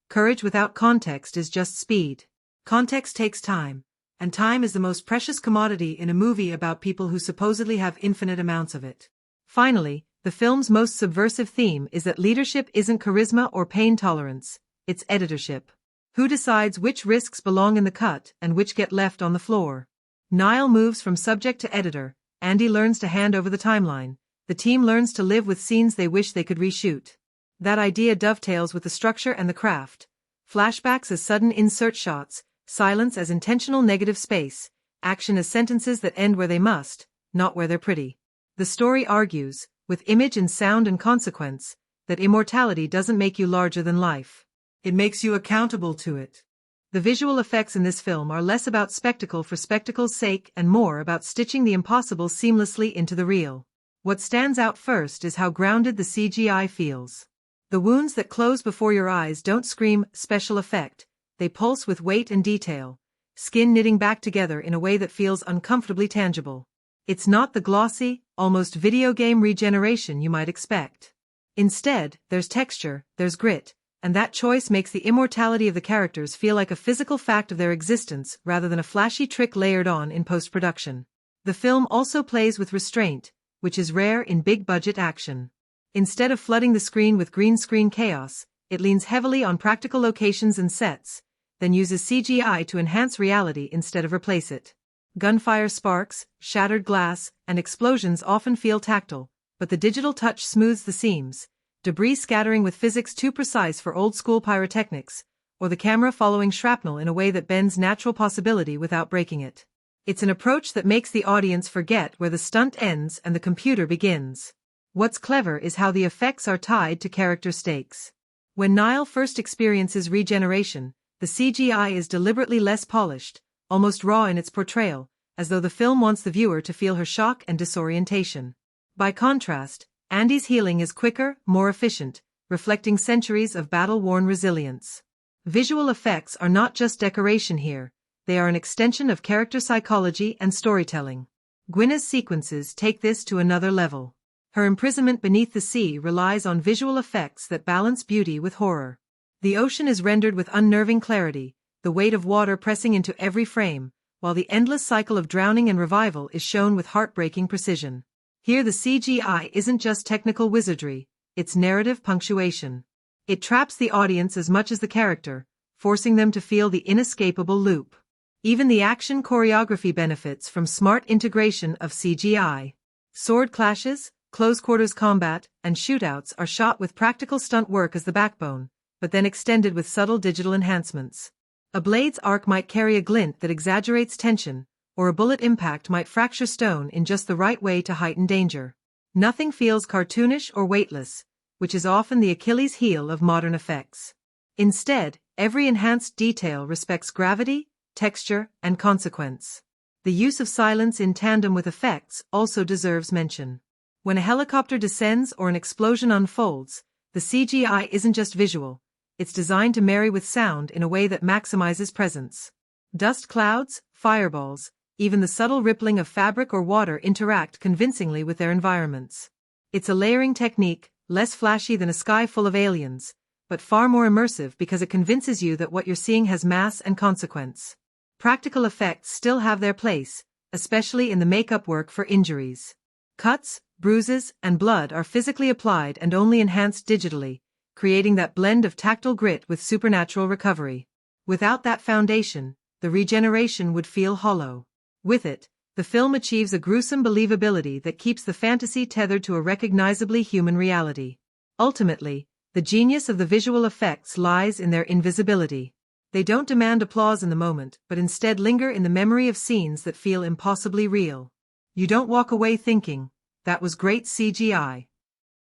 Courage without context is just speed. Context takes time, and time is the most precious commodity in a movie about people who supposedly have infinite amounts of it. Finally, the film's most subversive theme is that leadership isn't charisma or pain tolerance, it's editorship. Who decides which risks belong in the cut and which get left on the floor? Nile moves from subject to editor, Andy learns to hand over the timeline, the team learns to live with scenes they wish they could reshoot. That idea dovetails with the structure and the craft. Flashbacks as sudden insert shots, silence as intentional negative space, action as sentences that end where they must, not where they're pretty. The story argues, with image and sound and consequence, that immortality doesn't make you larger than life. It makes you accountable to it. The visual effects in this film are less about spectacle for spectacle's sake and more about stitching the impossible seamlessly into the real. What stands out first is how grounded the CGI feels. The wounds that close before your eyes don't scream special effect, they pulse with weight and detail, skin knitting back together in a way that feels uncomfortably tangible. It's not the glossy, almost video game regeneration you might expect. Instead, there's texture, there's grit, and that choice makes the immortality of the characters feel like a physical fact of their existence rather than a flashy trick layered on in post-production. The film also plays with restraint, which is rare in big-budget action. Instead of flooding the screen with green screen chaos, it leans heavily on practical locations and sets, then uses CGI to enhance reality instead of replace it. Gunfire sparks, shattered glass, and explosions often feel tactile, but the digital touch smooths the seams, debris scattering with physics too precise for old-school pyrotechnics, or the camera following shrapnel in a way that bends natural possibility without breaking it. It's an approach that makes the audience forget where the stunt ends and the computer begins. What's clever is how the effects are tied to character stakes. When Nile first experiences regeneration, the CGI is deliberately less polished, almost raw in its portrayal, as though the film wants the viewer to feel her shock and disorientation. By contrast, Andy's healing is quicker, more efficient, reflecting centuries of battle-worn resilience. Visual effects are not just decoration here, they are an extension of character psychology and storytelling. Quynn's sequences take this to another level. Her imprisonment beneath the sea relies on visual effects that balance beauty with horror. The ocean is rendered with unnerving clarity, the weight of water pressing into every frame, while the endless cycle of drowning and revival is shown with heartbreaking precision. Here the CGI isn't just technical wizardry, it's narrative punctuation. It traps the audience as much as the character, forcing them to feel the inescapable loop. Even the action choreography benefits from smart integration of CGI. Sword clashes, close-quarters combat, and shootouts are shot with practical stunt work as the backbone, but then extended with subtle digital enhancements. A blade's arc might carry a glint that exaggerates tension, or a bullet impact might fracture stone in just the right way to heighten danger. Nothing feels cartoonish or weightless, which is often the Achilles heel of modern effects. Instead, every enhanced detail respects gravity, texture, and consequence. The use of silence in tandem with effects also deserves mention. When a helicopter descends or an explosion unfolds, the CGI isn't just visual, it's designed to marry with sound in a way that maximizes presence. Dust clouds, fireballs, even the subtle rippling of fabric or water interact convincingly with their environments. It's a layering technique, less flashy than a sky full of aliens, but far more immersive because it convinces you that what you're seeing has mass and consequence. Practical effects still have their place, especially in the makeup work for injuries. Cuts, bruises, and blood are physically applied and only enhanced digitally, creating that blend of tactile grit with supernatural recovery. Without that foundation, the regeneration would feel hollow. With it, the film achieves a gruesome believability that keeps the fantasy tethered to a recognizably human reality. Ultimately, the genius of the visual effects lies in their invisibility. They don't demand applause in the moment, but instead linger in the memory of scenes that feel impossibly real. You don't walk away thinking, "That was great CGI."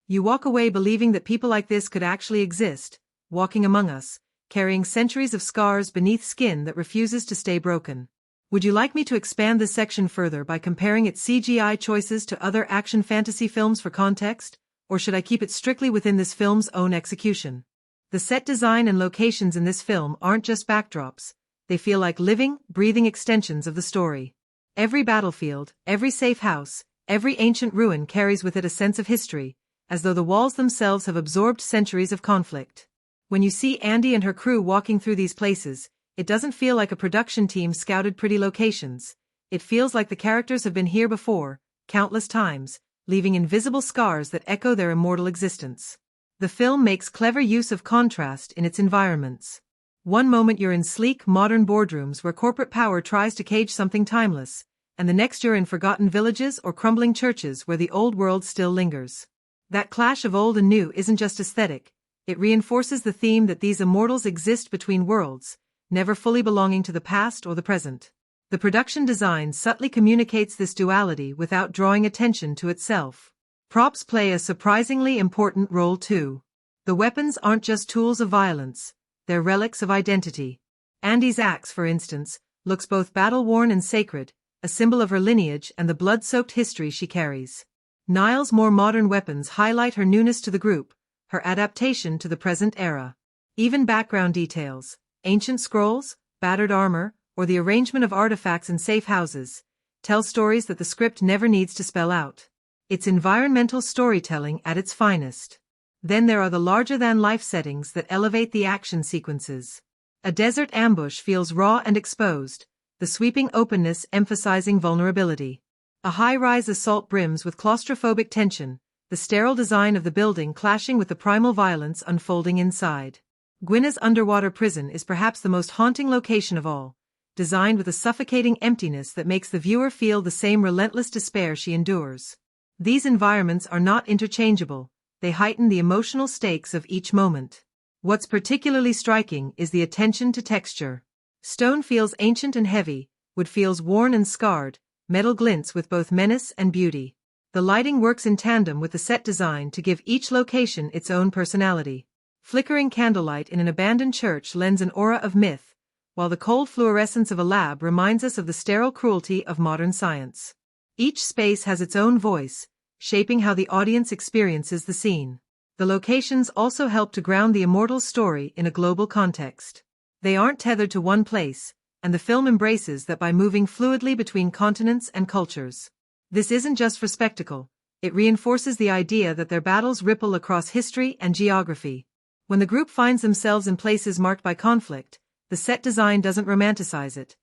You walk away believing that people like this could actually exist, walking among us, carrying centuries of scars beneath skin that refuses to stay broken. Would you like me to expand this section further by comparing its CGI choices to other action fantasy films for context, or should I keep it strictly within this film's own execution? The set design and locations in this film aren't just backdrops, they feel like living, breathing extensions of the story. Every battlefield, every safe house, every ancient ruin carries with it a sense of history, as though the walls themselves have absorbed centuries of conflict. When you see Andy and her crew walking through these places, It doesn't feel like a production team scouted pretty locations. It feels like the characters have been here before, countless times, leaving invisible scars that echo their immortal existence. The film makes clever use of contrast in its environments. One moment you're in sleek, modern boardrooms where corporate power tries to cage something timeless, and the next you're in forgotten villages or crumbling churches where the old world still lingers. That clash of old and new isn't just aesthetic, it reinforces the theme that these immortals exist between worlds, never fully belonging to the past or the present. The production design subtly communicates this duality without drawing attention to itself. Props play a surprisingly important role too. The weapons aren't just tools of violence, they're relics of identity. Andy's axe, for instance, looks both battle-worn and sacred, a symbol of her lineage and the blood-soaked history she carries. Nile's more modern weapons highlight her newness to the group, her adaptation to the present era. Even background details, ancient scrolls, battered armor, or the arrangement of artifacts in safe houses, tell stories that the script never needs to spell out. It's environmental storytelling at its finest. Then there are the larger-than-life settings that elevate the action sequences. A desert ambush feels raw and exposed, the sweeping openness emphasizing vulnerability. A high-rise assault brims with claustrophobic tension, the sterile design of the building clashing with the primal violence unfolding inside. Quynn's underwater prison is perhaps the most haunting location of all, designed with a suffocating emptiness that makes the viewer feel the same relentless despair she endures. These environments are not interchangeable, they heighten the emotional stakes of each moment. What's particularly striking is the attention to texture. Stone feels ancient and heavy, wood feels worn and scarred, metal glints with both menace and beauty. The lighting works in tandem with the set design to give each location its own personality. Flickering candlelight in an abandoned church lends an aura of myth, while the cold fluorescence of a lab reminds us of the sterile cruelty of modern science. Each space has its own voice, shaping how the audience experiences the scene. The locations also help to ground the immortals' story in a global context. They aren't tethered to one place, and the film embraces that by moving fluidly between continents and cultures. This isn't just for spectacle, it reinforces the idea that their battles ripple across history and geography. When the group finds themselves in places marked by conflict, the set design doesn't romanticize it.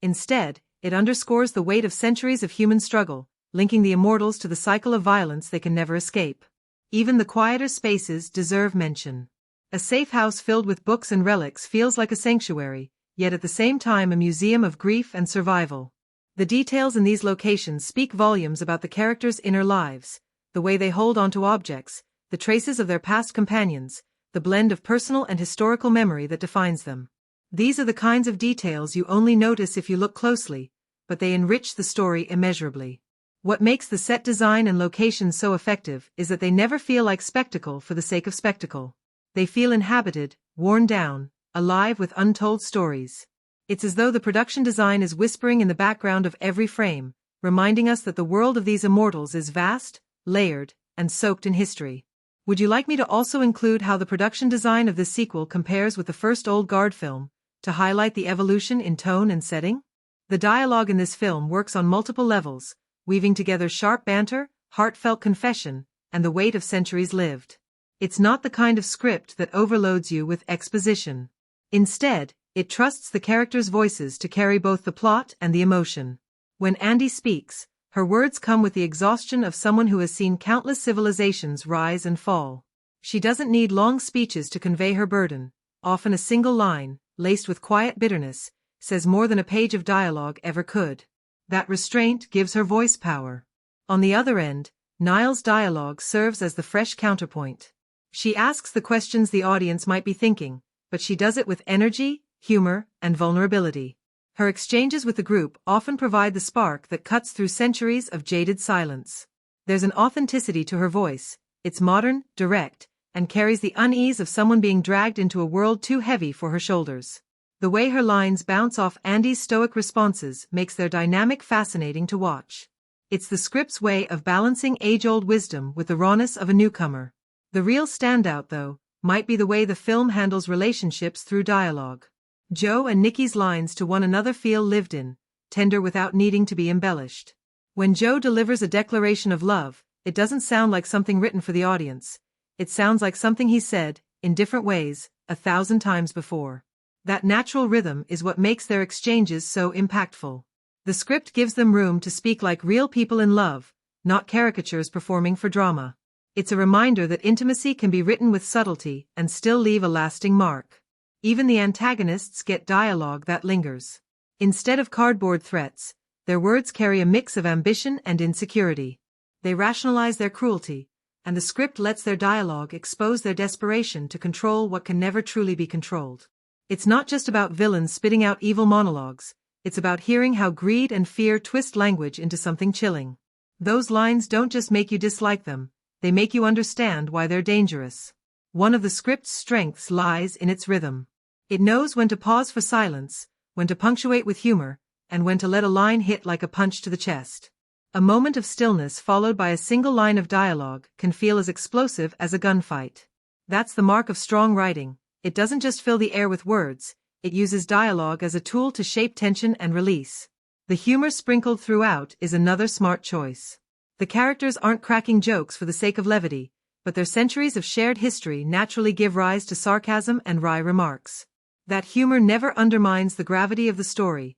Instead, it underscores the weight of centuries of human struggle, linking the immortals to the cycle of violence they can never escape. Even the quieter spaces deserve mention. A safe house filled with books and relics feels like a sanctuary, yet at the same time a museum of grief and survival. The details in these locations speak volumes about the characters' inner lives, the way they hold onto objects, the traces of their past companions, the blend of personal and historical memory that defines them. These are the kinds of details you only notice if you look closely, but they enrich the story immeasurably. What makes the set design and locations so effective is that they never feel like spectacle for the sake of spectacle. They feel inhabited, worn down, alive with untold stories. It's as though the production design is whispering in the background of every frame, reminding us that the world of these immortals is vast, layered, and soaked in history. Would you like me to also include how the production design of this sequel compares with the first Old Guard film, to highlight the evolution in tone and setting? The dialogue in this film works on multiple levels, weaving together sharp banter, heartfelt confession, and the weight of centuries lived. It's not the kind of script that overloads you with exposition. Instead, it trusts the characters' voices to carry both the plot and the emotion. When Andy speaks, her words come with the exhaustion of someone who has seen countless civilizations rise and fall. She doesn't need long speeches to convey her burden. Often a single line, laced with quiet bitterness, says more than a page of dialogue ever could. That restraint gives her voice power. On the other end, Nile's dialogue serves as the fresh counterpoint. She asks the questions the audience might be thinking, but she does it with energy, humor, and vulnerability. Her exchanges with the group often provide the spark that cuts through centuries of jaded silence. There's an authenticity to her voice, it's modern, direct, and carries the unease of someone being dragged into a world too heavy for her shoulders. The way her lines bounce off Andy's stoic responses makes their dynamic fascinating to watch. It's the script's way of balancing age-old wisdom with the rawness of a newcomer. The real standout, though, might be the way the film handles relationships through dialogue. Joe and Nicky's lines to one another feel lived in, tender without needing to be embellished. When Joe delivers a declaration of love, it doesn't sound like something written for the audience. It sounds like something he said, in different ways, 1,000 times before. That natural rhythm is what makes their exchanges so impactful. The script gives them room to speak like real people in love, not caricatures performing for drama. It's a reminder that intimacy can be written with subtlety and still leave a lasting mark. Even the antagonists get dialogue that lingers. Instead of cardboard threats, their words carry a mix of ambition and insecurity. They rationalize their cruelty, and the script lets their dialogue expose their desperation to control what can never truly be controlled. It's not just about villains spitting out evil monologues, it's about hearing how greed and fear twist language into something chilling. Those lines don't just make you dislike them, they make you understand why they're dangerous. One of the script's strengths lies in its rhythm. It knows when to pause for silence, when to punctuate with humor, and when to let a line hit like a punch to the chest. A moment of stillness followed by a single line of dialogue can feel as explosive as a gunfight. That's the mark of strong writing. It doesn't just fill the air with words, it uses dialogue as a tool to shape tension and release. The humor sprinkled throughout is another smart choice. The characters aren't cracking jokes for the sake of levity, but their centuries of shared history naturally give rise to sarcasm and wry remarks. That humor never undermines the gravity of the story.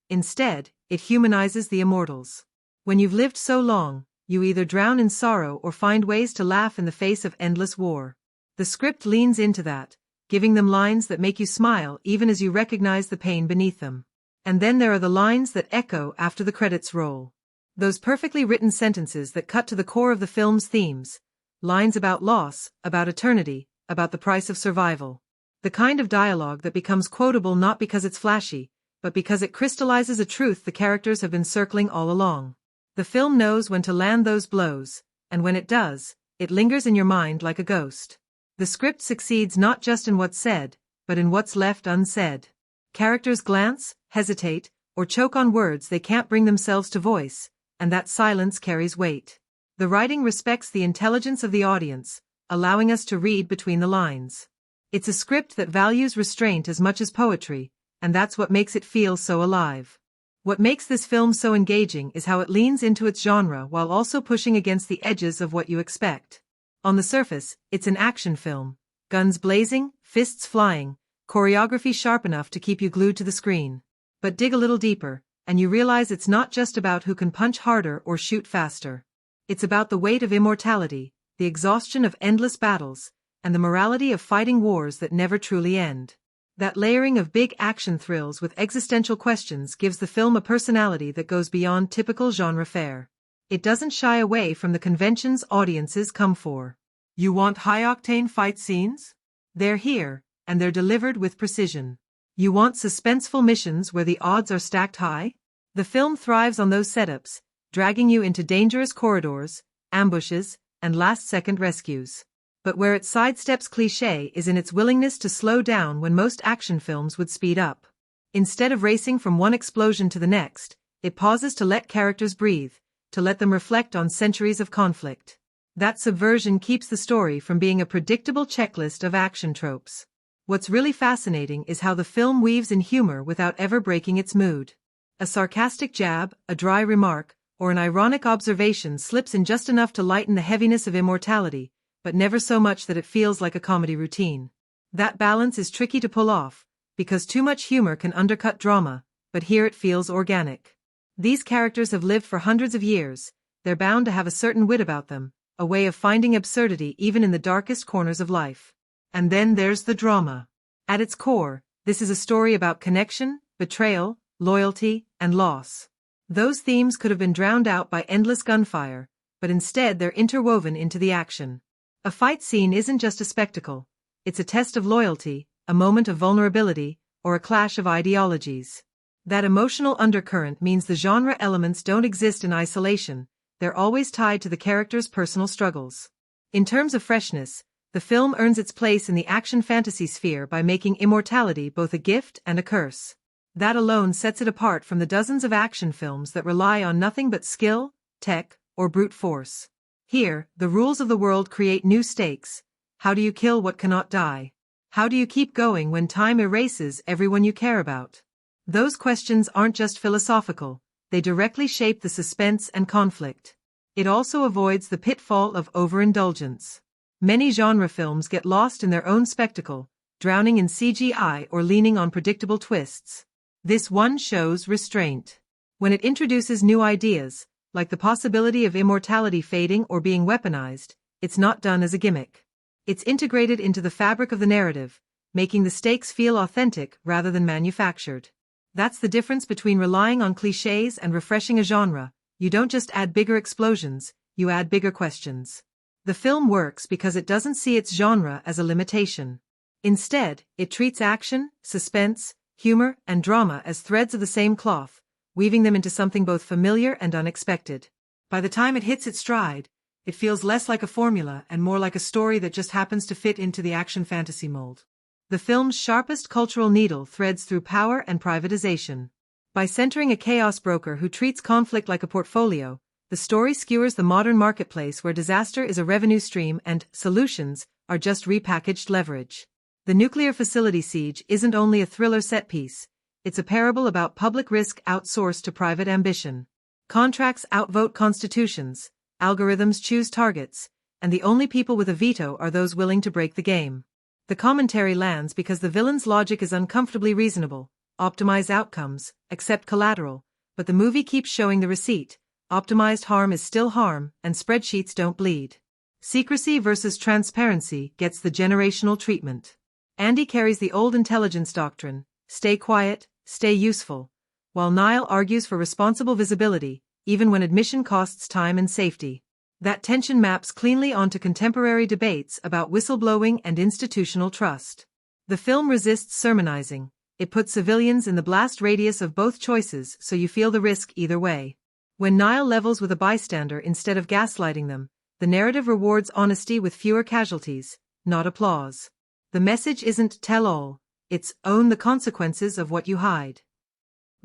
Instead, it humanizes the immortals. When you've lived so long, you either drown in sorrow or find ways to laugh in the face of endless war. The script leans into that, giving them lines that make you smile even as you recognize the pain beneath them. And then there are the lines that echo after the credits roll. Those perfectly written sentences that cut to the core of the film's themes. Lines about loss, about eternity, about the price of survival. The kind of dialogue that becomes quotable not because it's flashy, but because it crystallizes a truth the characters have been circling all along. The film knows when to land those blows, and when it does, it lingers in your mind like a ghost. The script succeeds not just in what's said, but in what's left unsaid. Characters glance, hesitate, or choke on words they can't bring themselves to voice, and that silence carries weight. The writing respects the intelligence of the audience, allowing us to read between the lines. It's a script that values restraint as much as poetry, and that's what makes it feel so alive. What makes this film so engaging is how it leans into its genre while also pushing against the edges of what you expect. On the surface, it's an action film. Guns blazing, fists flying, choreography sharp enough to keep you glued to the screen. But dig a little deeper, and you realize it's not just about who can punch harder or shoot faster. It's about the weight of immortality, the exhaustion of endless battles, and the morality of fighting wars that never truly end. That layering of big action thrills with existential questions gives the film a personality that goes beyond typical genre fare. It doesn't shy away from the conventions audiences come for. You want high-octane fight scenes? They're here, and they're delivered with precision. You want suspenseful missions where the odds are stacked high? The film thrives on those setups, dragging you into dangerous corridors, ambushes, and last-second rescues. But where it sidesteps cliché is in its willingness to slow down when most action films would speed up. Instead of racing from one explosion to the next, it pauses to let characters breathe, to let them reflect on centuries of conflict. That subversion keeps the story from being a predictable checklist of action tropes. What's really fascinating is how the film weaves in humor without ever breaking its mood. A sarcastic jab, a dry remark, or an ironic observation slips in just enough to lighten the heaviness of immortality, but never so much that it feels like a comedy routine. That balance is tricky to pull off, because too much humor can undercut drama, but here it feels organic. These characters have lived for hundreds of years, they're bound to have a certain wit about them, a way of finding absurdity even in the darkest corners of life. And then there's the drama. At its core, this is a story about connection, betrayal, loyalty, and loss. Those themes could have been drowned out by endless gunfire, but instead they're interwoven into the action. A fight scene isn't just a spectacle, it's a test of loyalty, a moment of vulnerability, or a clash of ideologies. That emotional undercurrent means the genre elements don't exist in isolation, they're always tied to the character's personal struggles. In terms of freshness, the film earns its place in the action fantasy sphere by making immortality both a gift and a curse. That alone sets it apart from the dozens of action films that rely on nothing but skill, tech, or brute force. Here, the rules of the world create new stakes. How do you kill what cannot die? How do you keep going when time erases everyone you care about? Those questions aren't just philosophical, they directly shape the suspense and conflict. It also avoids the pitfall of overindulgence. Many genre films get lost in their own spectacle, drowning in CGI or leaning on predictable twists. This one shows restraint. When it introduces new ideas, like the possibility of immortality fading or being weaponized, it's not done as a gimmick. It's integrated into the fabric of the narrative, making the stakes feel authentic rather than manufactured. That's the difference between relying on clichés and refreshing a genre. You don't just add bigger explosions, you add bigger questions. The film works because it doesn't see its genre as a limitation. Instead, it treats action, suspense, humor, and drama as threads of the same cloth, weaving them into something both familiar and unexpected. By the time it hits its stride, it feels less like a formula and more like a story that just happens to fit into the action fantasy mold. The film's sharpest cultural needle threads through power and privatization. By centering a chaos broker who treats conflict like a portfolio, the story skewers the modern marketplace where disaster is a revenue stream and solutions are just repackaged leverage. The nuclear facility siege isn't only a thriller set piece, it's a parable about public risk outsourced to private ambition. Contracts outvote constitutions, algorithms choose targets, and the only people with a veto are those willing to break the game. The commentary lands because the villain's logic is uncomfortably reasonable: optimize outcomes, accept collateral, but the movie keeps showing the receipt: optimized harm is still harm, and spreadsheets don't bleed. Secrecy versus transparency gets the generational treatment. Andy carries the old intelligence doctrine: stay quiet, stay useful, while Nile argues for responsible visibility, even when admission costs time and safety. That tension maps cleanly onto contemporary debates about whistleblowing and institutional trust. The film resists sermonizing. It puts civilians in the blast radius of both choices so you feel the risk either way. When Nile levels with a bystander instead of gaslighting them, the narrative rewards honesty with fewer casualties, not applause. The message isn't tell all, it's own the consequences of what you hide.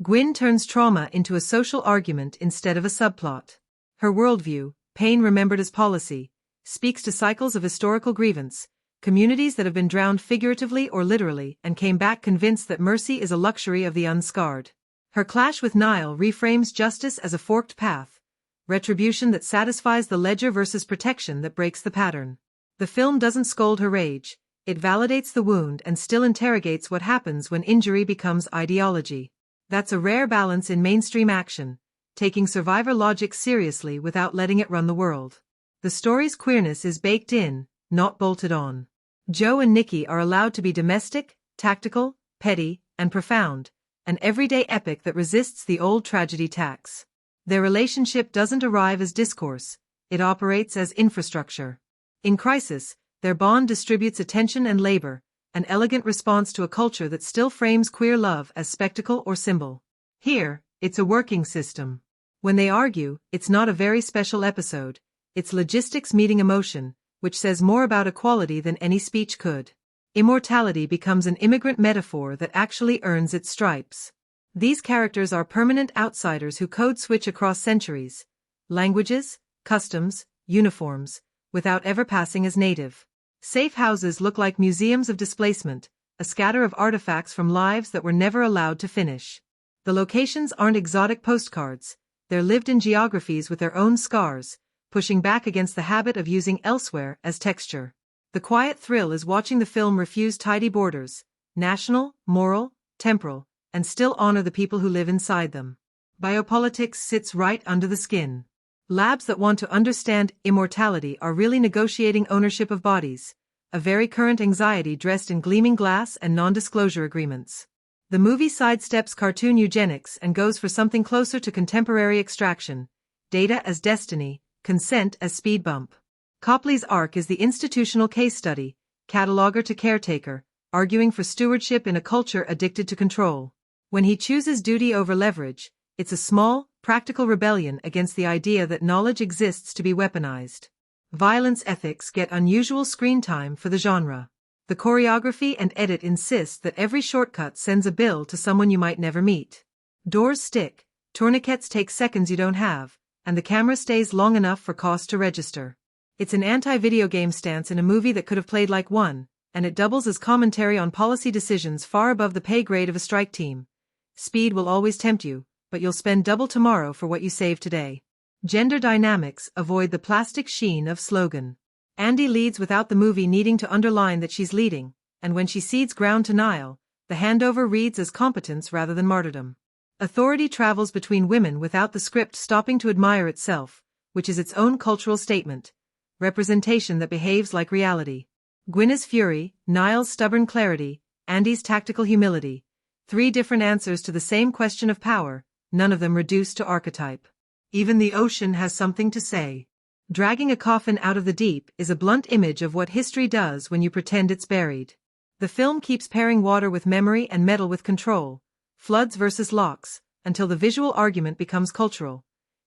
Quynh turns trauma into a social argument instead of a subplot. Her worldview, pain remembered as policy, speaks to cycles of historical grievance, communities that have been drowned figuratively or literally and came back convinced that mercy is a luxury of the unscarred. Her clash with Nile reframes justice as a forked path, retribution that satisfies the ledger versus protection that breaks the pattern. The film doesn't scold her rage, it validates the wound and still interrogates what happens when injury becomes ideology. That's a rare balance in mainstream action, taking survivor logic seriously without letting it run the world. The story's queerness is baked in, not bolted on. Joe and Nicky are allowed to be domestic, tactical, petty, and profound, an everyday epic that resists the old tragedy tax. Their relationship doesn't arrive as discourse, it operates as infrastructure. In crisis, their bond distributes attention and labor, an elegant response to a culture that still frames queer love as spectacle or symbol. Here, it's a working system. When they argue, it's not a very special episode, it's logistics meeting emotion, which says more about equality than any speech could. Immortality becomes an immigrant metaphor that actually earns its stripes. These characters are permanent outsiders who code switch across centuries, languages, customs, uniforms, without ever passing as native. Safe houses look like museums of displacement, a scatter of artifacts from lives that were never allowed to finish. The locations aren't exotic postcards, they're lived-in geographies with their own scars, pushing back against the habit of using elsewhere as texture. The quiet thrill is watching the film refuse tidy borders, national, moral, temporal, and still honor the people who live inside them. Biopolitics sits right under the skin. Labs that want to understand immortality are really negotiating ownership of bodies, a very current anxiety dressed in gleaming glass and non-disclosure agreements. The movie sidesteps cartoon eugenics and goes for something closer to contemporary extraction: data as destiny, consent as speed bump. Copley's arc is the institutional case study, cataloger to caretaker, arguing for stewardship in a culture addicted to control. When he chooses duty over leverage, it's a small, practical rebellion against the idea that knowledge exists to be weaponized. Violence ethics get unusual screen time for the genre. The choreography and edit insist that every shortcut sends a bill to someone you might never meet. Doors stick, tourniquets take seconds you don't have, and the camera stays long enough for cost to register. It's an anti-video game stance in a movie that could have played like one, and it doubles as commentary on policy decisions far above the pay grade of a strike team. Speed will always tempt you, but you'll spend double tomorrow for what you save today. Gender dynamics avoid the plastic sheen of slogan. Andy leads without the movie needing to underline that she's leading, and when she cedes ground to Nile, the handover reads as competence rather than martyrdom. Authority travels between women without the script stopping to admire itself, which is its own cultural statement. Representation that behaves like reality. Quynh fury, Nile's stubborn clarity, Andy's tactical humility. 3 different answers to the same question of power, none of them reduced to archetype. Even the ocean has something to say. Dragging a coffin out of the deep is a blunt image of what history does when you pretend it's buried. The film keeps pairing water with memory and metal with control, floods versus locks, until the visual argument becomes cultural.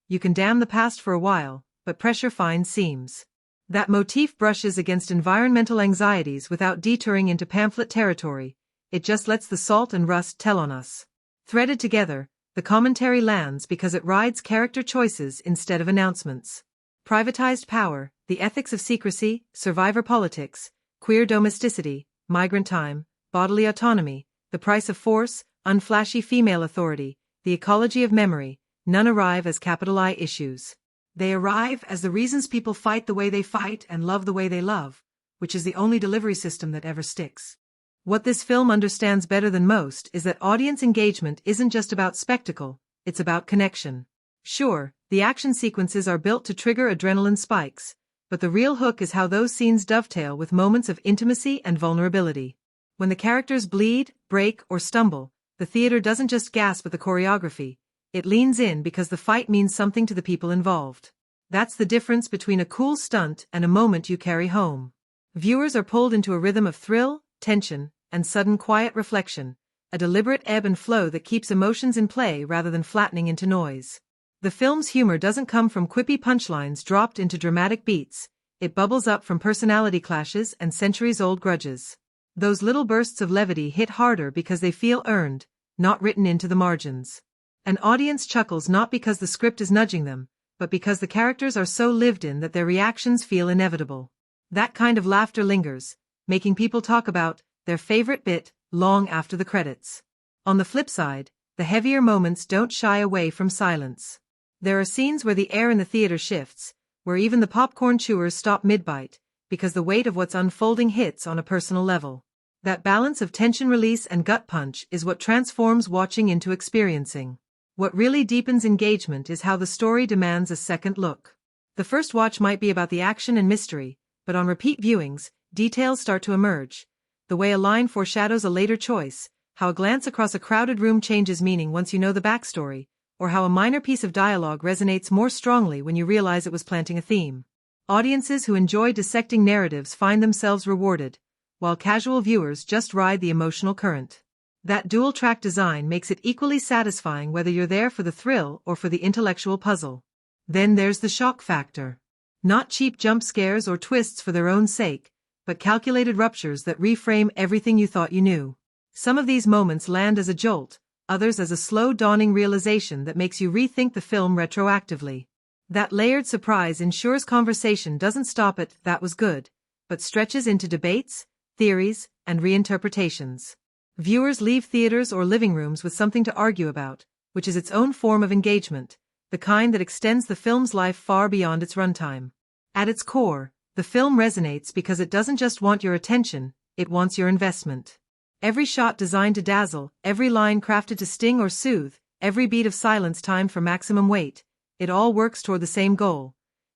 You can damn the past for a while, but pressure finds seams. That motif brushes against environmental anxieties without detouring into pamphlet territory. It just lets the salt and rust tell on us. Threaded together, the commentary lands because it rides character choices instead of announcements. Privatized power, the ethics of secrecy, survivor politics, queer domesticity, migrant time, bodily autonomy, the price of force, unflashy female authority, the ecology of memory, none arrive as capital I issues. They arrive as the reasons people fight the way they fight and love the way they love, which is the only delivery system that ever sticks. What this film understands better than most is that audience engagement isn't just about spectacle, it's about connection. Sure, the action sequences are built to trigger adrenaline spikes, but the real hook is how those scenes dovetail with moments of intimacy and vulnerability. When the characters bleed, break, or stumble, the theater doesn't just gasp at the choreography, it leans in because the fight means something to the people involved. That's the difference between a cool stunt and a moment you carry home. Viewers are pulled into a rhythm of thrill, tension, and sudden quiet reflection, a deliberate ebb and flow that keeps emotions in play rather than flattening into noise. The film's humor doesn't come from quippy punchlines dropped into dramatic beats, it bubbles up from personality clashes and centuries-old grudges. Those little bursts of levity hit harder because they feel earned, not written into the margins. An audience chuckles not because the script is nudging them, but because the characters are so lived in that their reactions feel inevitable. That kind of laughter lingers, making people talk about their favorite bit long after the credits. On the flip side, the heavier moments don't shy away from silence. There are scenes where the air in the theater shifts, where even the popcorn chewers stop mid-bite, because the weight of what's unfolding hits on a personal level. That balance of tension release and gut punch is what transforms watching into experiencing. What really deepens engagement is how the story demands a second look. The first watch might be about the action and mystery, but on repeat viewings, details start to emerge. The way a line foreshadows a later choice, how a glance across a crowded room changes meaning once you know the backstory, or how a minor piece of dialogue resonates more strongly when you realize it was planting a theme. Audiences who enjoy dissecting narratives find themselves rewarded, while casual viewers just ride the emotional current. That dual-track design makes it equally satisfying whether you're there for the thrill or for the intellectual puzzle. Then there's the shock factor. Not cheap jump scares or twists for their own sake, but calculated ruptures that reframe everything you thought you knew. Some of these moments land as a jolt, others as a slow dawning realization that makes you rethink the film retroactively. That layered surprise ensures conversation doesn't stop at "that was good," but stretches into debates, theories, and reinterpretations. Viewers leave theaters or living rooms with something to argue about, which is its own form of engagement, the kind that extends the film's life far beyond its runtime. At its core, the film resonates because it doesn't just want your attention, it wants your investment. Every shot designed to dazzle, every line crafted to sting or soothe, every beat of silence timed for maximum weight, it all works toward the same goal,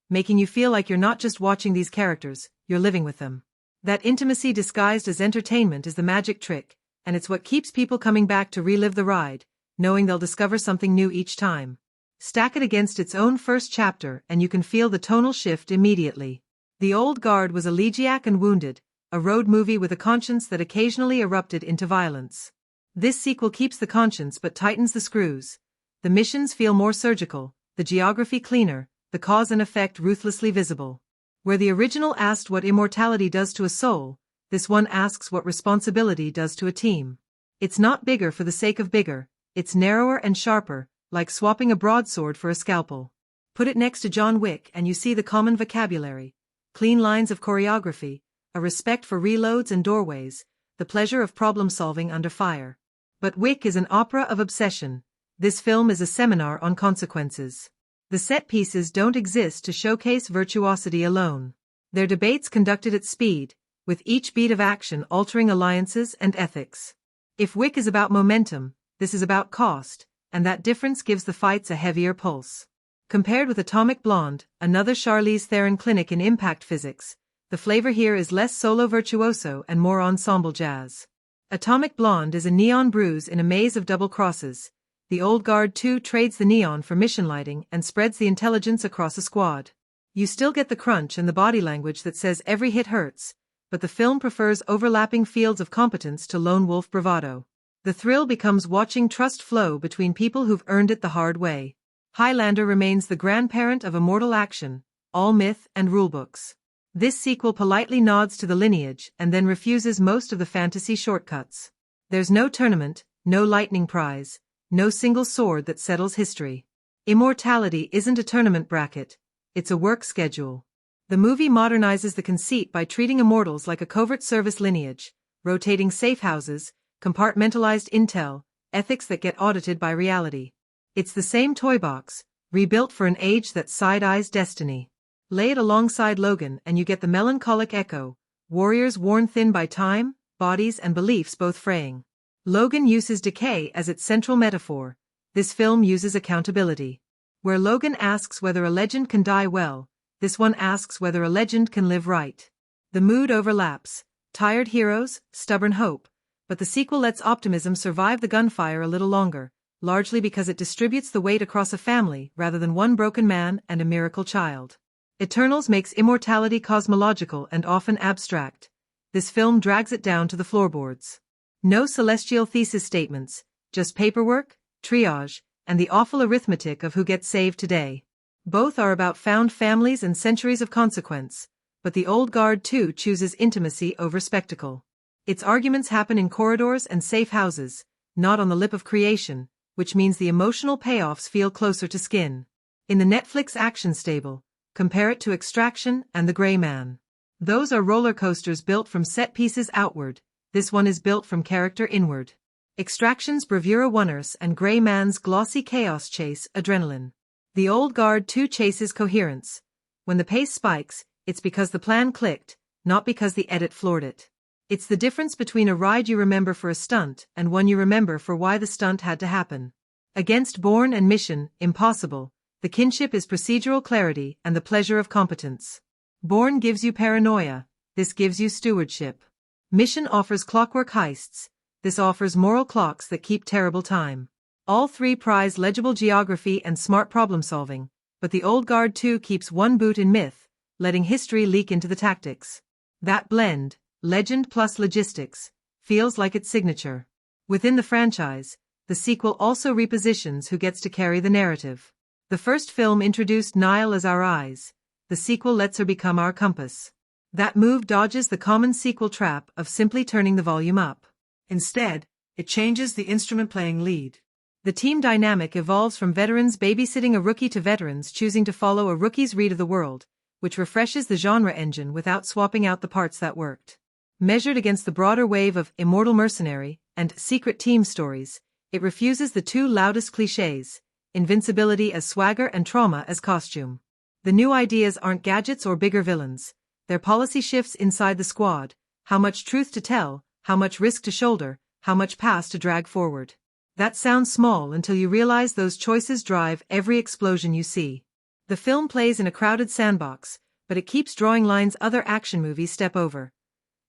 making you feel like you're not just watching these characters, you're living with them. That intimacy disguised as entertainment is the magic trick, and it's what keeps people coming back to relive the ride, knowing they'll discover something new each time. Stack it against its own first chapter and you can feel the tonal shift immediately. The Old Guard was elegiac and wounded, a road movie with a conscience that occasionally erupted into violence. This sequel keeps the conscience but tightens the screws. The missions feel more surgical, the geography cleaner, the cause and effect ruthlessly visible. Where the original asked what immortality does to a soul, this one asks what responsibility does to a team. It's not bigger for the sake of bigger, it's narrower and sharper, like swapping a broadsword for a scalpel. Put it next to John Wick and you see the common vocabulary, clean lines of choreography, a respect for reloads and doorways, the pleasure of problem-solving under fire. But Wick is an opera of obsession. This film is a seminar on consequences. The set pieces don't exist to showcase virtuosity alone. They're debates conducted at speed, with each beat of action altering alliances and ethics. If Wick is about momentum, this is about cost, and that difference gives the fights a heavier pulse. Compared with Atomic Blonde, another Charlize Theron clinic in impact physics, the flavor here is less solo virtuoso and more ensemble jazz. Atomic Blonde is a neon bruise in a maze of double crosses. The Old Guard 2 trades the neon for mission lighting and spreads the intelligence across a squad. You still get the crunch and the body language that says every hit hurts, but the film prefers overlapping fields of competence to lone wolf bravado. The thrill becomes watching trust flow between people who've earned it the hard way. Highlander remains the grandparent of immortal action, all myth and rulebooks. This sequel politely nods to the lineage and then refuses most of the fantasy shortcuts. There's no tournament, no lightning prize, no single sword that settles history. Immortality isn't a tournament bracket, it's a work schedule. The movie modernizes the conceit by treating immortals like a covert service lineage, rotating safe houses, compartmentalized intel, ethics that get audited by reality. It's the same toy box, rebuilt for an age that side-eyes destiny. Lay it alongside Logan and you get the melancholic echo, warriors worn thin by time, bodies and beliefs both fraying. Logan uses decay as its central metaphor. This film uses accountability. Where Logan asks whether a legend can die well, this one asks whether a legend can live right. The mood overlaps, tired heroes, stubborn hope, but the sequel lets optimism survive the gunfire a little longer, largely because it distributes the weight across a family rather than one broken man and a miracle child. Eternals makes immortality cosmological and often abstract. This film drags it down to the floorboards. No celestial thesis statements, just paperwork, triage, and the awful arithmetic of who gets saved today. Both are about found families and centuries of consequence, but the Old Guard 2 chooses intimacy over spectacle. Its arguments happen in corridors and safe houses, not on the lip of creation, which means the emotional payoffs feel closer to skin. In the Netflix action stable, compare it to Extraction and The Gray Man. Those are roller coasters built from set pieces outward, this one is built from character inward. Extraction's bravura wonders and Gray Man's glossy chaos chase adrenaline. The Old Guard 2 chases coherence. When the pace spikes, it's because the plan clicked, not because the edit floored it. It's the difference between a ride you remember for a stunt and one you remember for why the stunt had to happen. Against Bourne and Mission Impossible, the kinship is procedural clarity and the pleasure of competence. Bourne gives you paranoia, this gives you stewardship. Mission offers clockwork heists, this offers moral clocks that keep terrible time. All three prize legible geography and smart problem-solving, but the Old Guard 2 keeps one boot in myth, letting history leak into the tactics. That blend, legend plus logistics, feels like its signature. Within the franchise, the sequel also repositions who gets to carry the narrative. The first film introduced Nile as our eyes, the sequel lets her become our compass. That move dodges the common sequel trap of simply turning the volume up. Instead, it changes the instrument-playing lead. The team dynamic evolves from veterans babysitting a rookie to veterans choosing to follow a rookie's read of the world, which refreshes the genre engine without swapping out the parts that worked. Measured against the broader wave of immortal mercenary and secret team stories, it refuses the two loudest clichés, invincibility as swagger and trauma as costume. The new ideas aren't gadgets or bigger villains, they're policy shifts inside the squad, how much truth to tell, how much risk to shoulder, how much past to drag forward. That sounds small until you realize those choices drive every explosion you see. The film plays in a crowded sandbox, but it keeps drawing lines other action movies step over.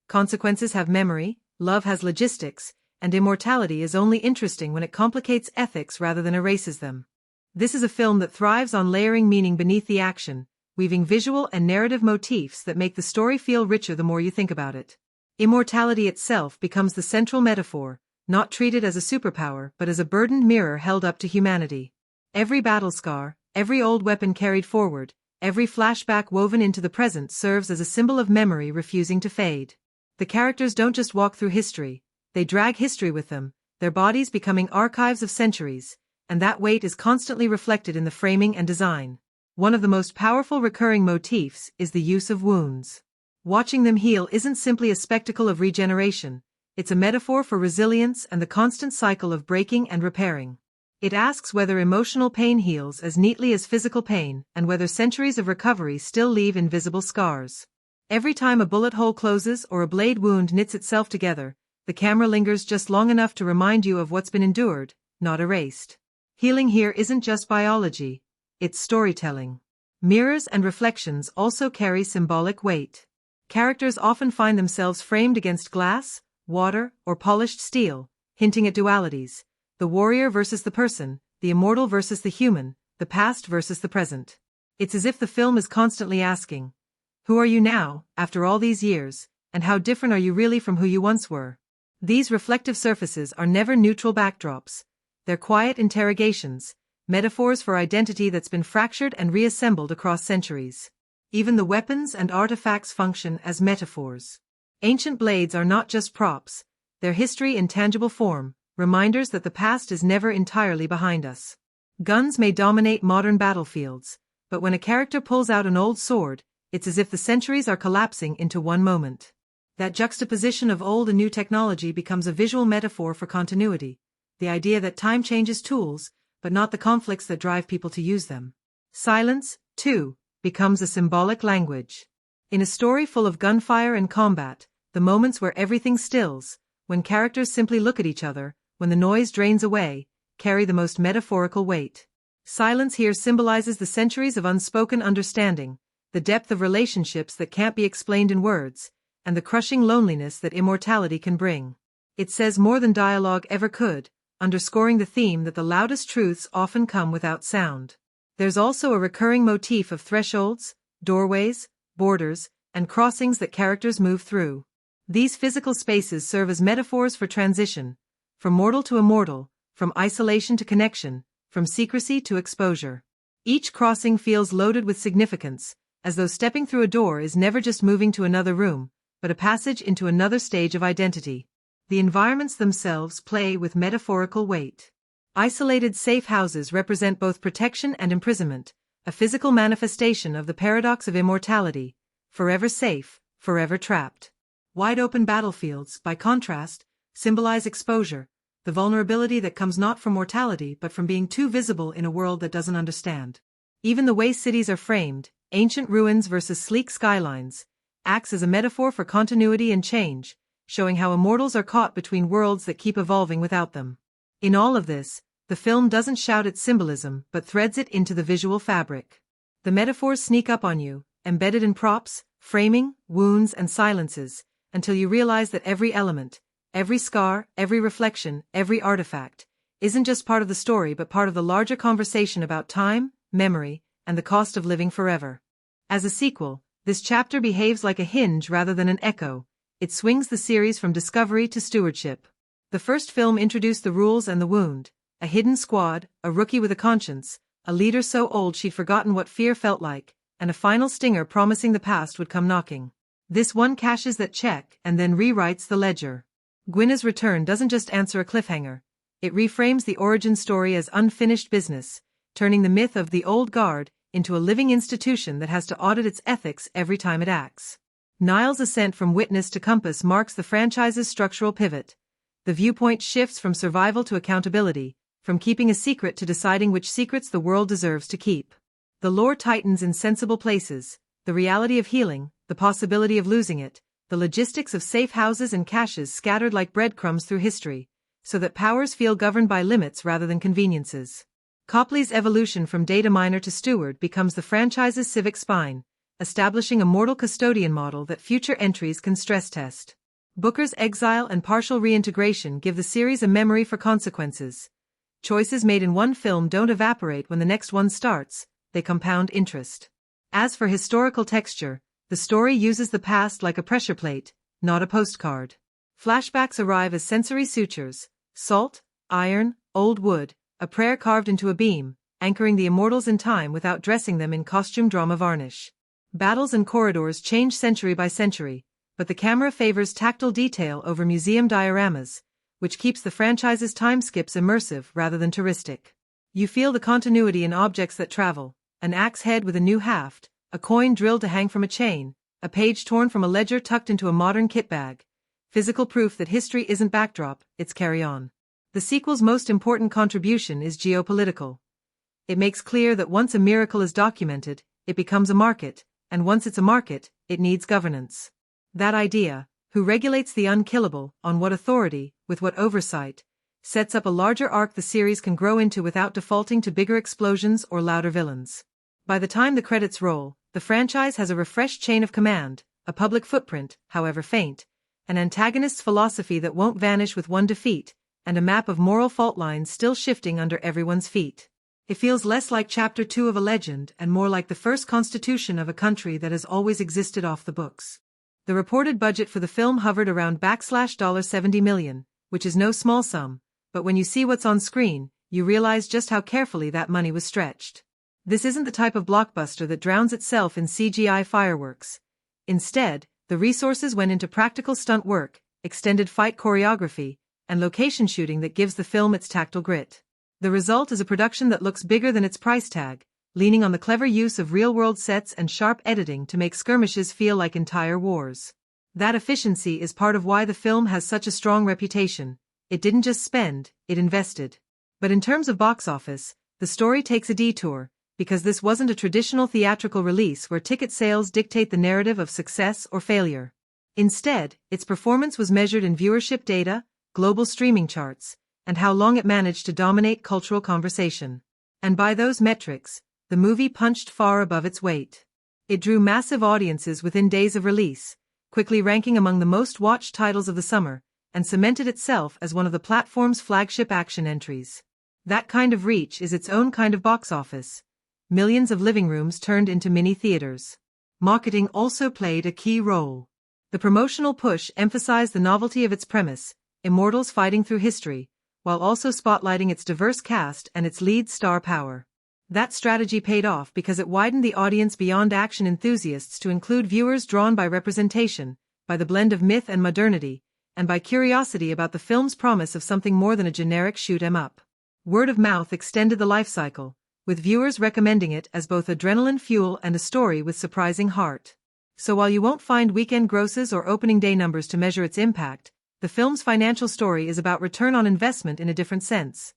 Consequences have memory, love has logistics, and immortality is only interesting when it complicates ethics rather than erases them. This is a film that thrives on layering meaning beneath the action, weaving visual and narrative motifs that make the story feel richer the more you think about it. Immortality itself becomes the central metaphor, not treated as a superpower but as a burdened mirror held up to humanity. Every battle scar, every old weapon carried forward, every flashback woven into the present serves as a symbol of memory refusing to fade. The characters don't just walk through history, they drag history with them, their bodies becoming archives of centuries, and that weight is constantly reflected in the framing and design. One of the most powerful recurring motifs is the use of wounds. Watching them heal isn't simply a spectacle of regeneration, it's a metaphor for resilience and the constant cycle of breaking and repairing. It asks whether emotional pain heals as neatly as physical pain and whether centuries of recovery still leave invisible scars. Every time a bullet hole closes or a blade wound knits itself together, the camera lingers just long enough to remind you of what's been endured, not erased. Healing here isn't just biology, it's storytelling. Mirrors and reflections also carry symbolic weight. Characters often find themselves framed against glass, water, or polished steel, hinting at dualities: the warrior versus the person, the immortal versus the human, the past versus the present. It's as if the film is constantly asking, who are you now, after all these years, and how different are you really from who you once were? These reflective surfaces are never neutral backdrops. They're quiet interrogations, metaphors for identity that's been fractured and reassembled across centuries. Even the weapons and artifacts function as metaphors. Ancient blades are not just props, they're history in tangible form, reminders that the past is never entirely behind us. Guns may dominate modern battlefields, but when a character pulls out an old sword, it's as if the centuries are collapsing into one moment. That juxtaposition of old and new technology becomes a visual metaphor for continuity, the idea that time changes tools, but not the conflicts that drive people to use them. Silence, too, becomes a symbolic language. In a story full of gunfire and combat, the moments where everything stills, when characters simply look at each other, when the noise drains away, carry the most metaphorical weight. Silence here symbolizes the centuries of unspoken understanding, the depth of relationships that can't be explained in words, and the crushing loneliness that immortality can bring. It says more than dialogue ever could, underscoring the theme that the loudest truths often come without sound. There's also a recurring motif of thresholds, doorways, borders, and crossings that characters move through. These physical spaces serve as metaphors for transition, from mortal to immortal, from isolation to connection, from secrecy to exposure. Each crossing feels loaded with significance, as though stepping through a door is never just moving to another room, but a passage into another stage of identity. The environments themselves play with metaphorical weight. Isolated safe houses represent both protection and imprisonment, a physical manifestation of the paradox of immortality: forever safe, forever trapped. Wide-open battlefields, by contrast, symbolize exposure, the vulnerability that comes not from mortality but from being too visible in a world that doesn't understand. Even the way cities are framed, ancient ruins versus sleek skylines, acts as a metaphor for continuity and change, showing how immortals are caught between worlds that keep evolving without them. In all of this, the film doesn't shout its symbolism but threads it into the visual fabric. The metaphors sneak up on you, embedded in props, framing, wounds, and silences, until you realize that every element, every scar, every reflection, every artifact, isn't just part of the story but part of the larger conversation about time, memory, and the cost of living forever. As a sequel, this chapter behaves like a hinge rather than an echo. It swings the series from discovery to stewardship. The first film introduced the rules and the wound, a hidden squad, a rookie with a conscience, a leader so old she'd forgotten what fear felt like, and a final stinger promising the past would come knocking. This one cashes that check and then rewrites the ledger. Quynn's return doesn't just answer a cliffhanger. It reframes the origin story as unfinished business, turning the myth of the old guard into a living institution that has to audit its ethics every time it acts. Nile's ascent from witness to compass marks the franchise's structural pivot. The viewpoint shifts from survival to accountability, from keeping a secret to deciding which secrets the world deserves to keep. The lore tightens in sensible places: the reality of healing, the possibility of losing it, the logistics of safe houses and caches scattered like breadcrumbs through history, so that powers feel governed by limits rather than conveniences. Copley's evolution from data miner to steward becomes the franchise's civic spine, establishing a mortal custodian model that future entries can stress test. Booker's exile and partial reintegration give the series a memory for consequences. Choices made in one film don't evaporate when the next one starts, they compound interest. As for historical texture, the story uses the past like a pressure plate, not a postcard. Flashbacks arrive as sensory sutures: salt, iron, old wood, a prayer carved into a beam, anchoring the immortals in time without dressing them in costume drama varnish. Battles and corridors change century by century, but the camera favors tactile detail over museum dioramas, which keeps the franchise's time skips immersive rather than touristic. You feel the continuity in objects that travel: an axe head with a new haft, a coin drilled to hang from a chain, a page torn from a ledger tucked into a modern kit bag. Physical proof that history isn't backdrop, it's carry-on. The sequel's most important contribution is geopolitical. It makes clear that once a miracle is documented, it becomes a market, and once it's a market, it needs governance. That idea, who regulates the unkillable, on what authority, with what oversight, sets up a larger arc the series can grow into without defaulting to bigger explosions or louder villains. By the time the credits roll, the franchise has a refreshed chain of command, a public footprint, however faint, an antagonist's philosophy that won't vanish with one defeat, and a map of moral fault lines still shifting under everyone's feet. It feels less like Chapter 2 of a legend and more like the first constitution of a country that has always existed off the books. The reported budget for the film hovered around $70 million, which is no small sum, but when you see what's on screen, you realize just how carefully that money was stretched. This isn't the type of blockbuster that drowns itself in CGI fireworks. Instead, the resources went into practical stunt work, extended fight choreography, and location shooting that gives the film its tactile grit. The result is a production that looks bigger than its price tag, leaning on the clever use of real-world sets and sharp editing to make skirmishes feel like entire wars. That efficiency is part of why the film has such a strong reputation. It didn't just spend, it invested. But in terms of box office, the story takes a detour, because this wasn't a traditional theatrical release where ticket sales dictate the narrative of success or failure. Instead, its performance was measured in viewership data, global streaming charts, and how long it managed to dominate cultural conversation. And by those metrics, the movie punched far above its weight. It drew massive audiences within days of release, quickly ranking among the most watched titles of the summer, and cemented itself as one of the platform's flagship action entries. That kind of reach is its own kind of box office. Millions of living rooms turned into mini theaters. Marketing also played a key role. The promotional push emphasized the novelty of its premise, immortals fighting through history, while also spotlighting its diverse cast and its lead star power. That strategy paid off because it widened the audience beyond action enthusiasts to include viewers drawn by representation, by the blend of myth and modernity, and by curiosity about the film's promise of something more than a generic shoot-'em-up. Word of mouth extended the life cycle, with viewers recommending it as both adrenaline fuel and a story with surprising heart. So while you won't find weekend grosses or opening day numbers to measure its impact, the film's financial story is about return on investment in a different sense.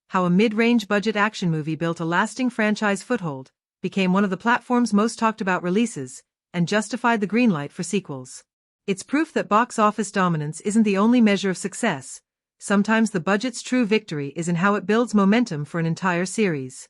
How a mid-range budget action movie built a lasting franchise foothold, became one of the platform's most talked about releases, and justified the greenlight for sequels. It's proof that box office dominance isn't the only measure of success. Sometimes the budget's true victory is in how it builds momentum for an entire series.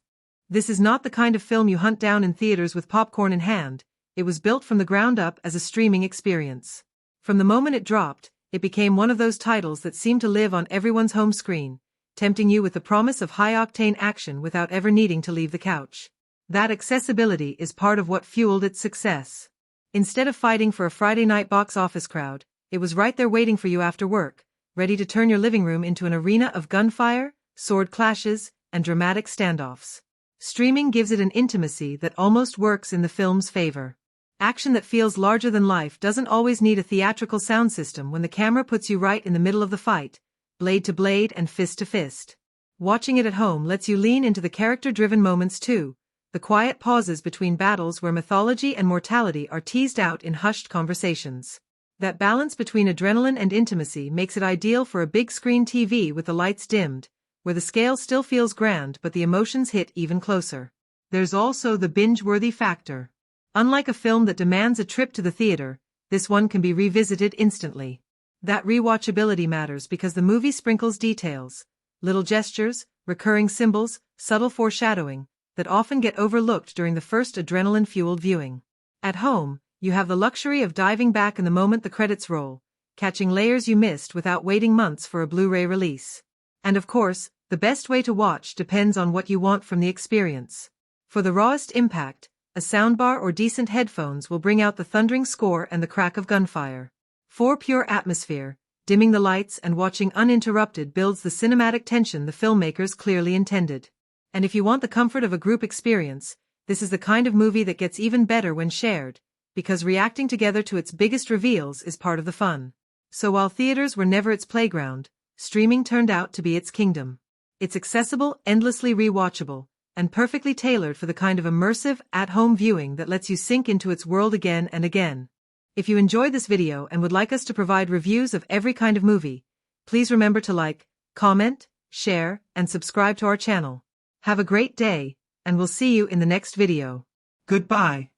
This is not the kind of film you hunt down in theaters with popcorn in hand. It was built from the ground up as a streaming experience. From the moment it dropped, it became one of those titles that seemed to live on everyone's home screen, tempting you with the promise of high-octane action without ever needing to leave the couch. That accessibility is part of what fueled its success. Instead of fighting for a Friday night box office crowd, it was right there waiting for you after work, ready to turn your living room into an arena of gunfire, sword clashes, and dramatic standoffs. Streaming gives it an intimacy that almost works in the film's favor. Action that feels larger than life doesn't always need a theatrical sound system when the camera puts you right in the middle of the fight, blade to blade and fist to fist. Watching it at home lets you lean into the character-driven moments too, the quiet pauses between battles where mythology and mortality are teased out in hushed conversations. That balance between adrenaline and intimacy makes it ideal for a big-screen TV with the lights dimmed, where the scale still feels grand but the emotions hit even closer. There's also the binge-worthy factor. Unlike a film that demands a trip to the theater, this one can be revisited instantly. That rewatchability matters because the movie sprinkles details, little gestures, recurring symbols, subtle foreshadowing, that often get overlooked during the first adrenaline-fueled viewing. At home, you have the luxury of diving back in the moment the credits roll, catching layers you missed without waiting months for a Blu-ray release. And of course, the best way to watch depends on what you want from the experience. For the rawest impact, a soundbar or decent headphones will bring out the thundering score and the crack of gunfire. For pure atmosphere, dimming the lights and watching uninterrupted builds the cinematic tension the filmmakers clearly intended. And if you want the comfort of a group experience, this is the kind of movie that gets even better when shared, because reacting together to its biggest reveals is part of the fun. So while theaters were never its playground, streaming turned out to be its kingdom. It's accessible, endlessly rewatchable, and perfectly tailored for the kind of immersive, at-home viewing that lets you sink into its world again and again. If you enjoyed this video and would like us to provide reviews of every kind of movie, please remember to like, comment, share, and subscribe to our channel. Have a great day, and we'll see you in the next video. Goodbye.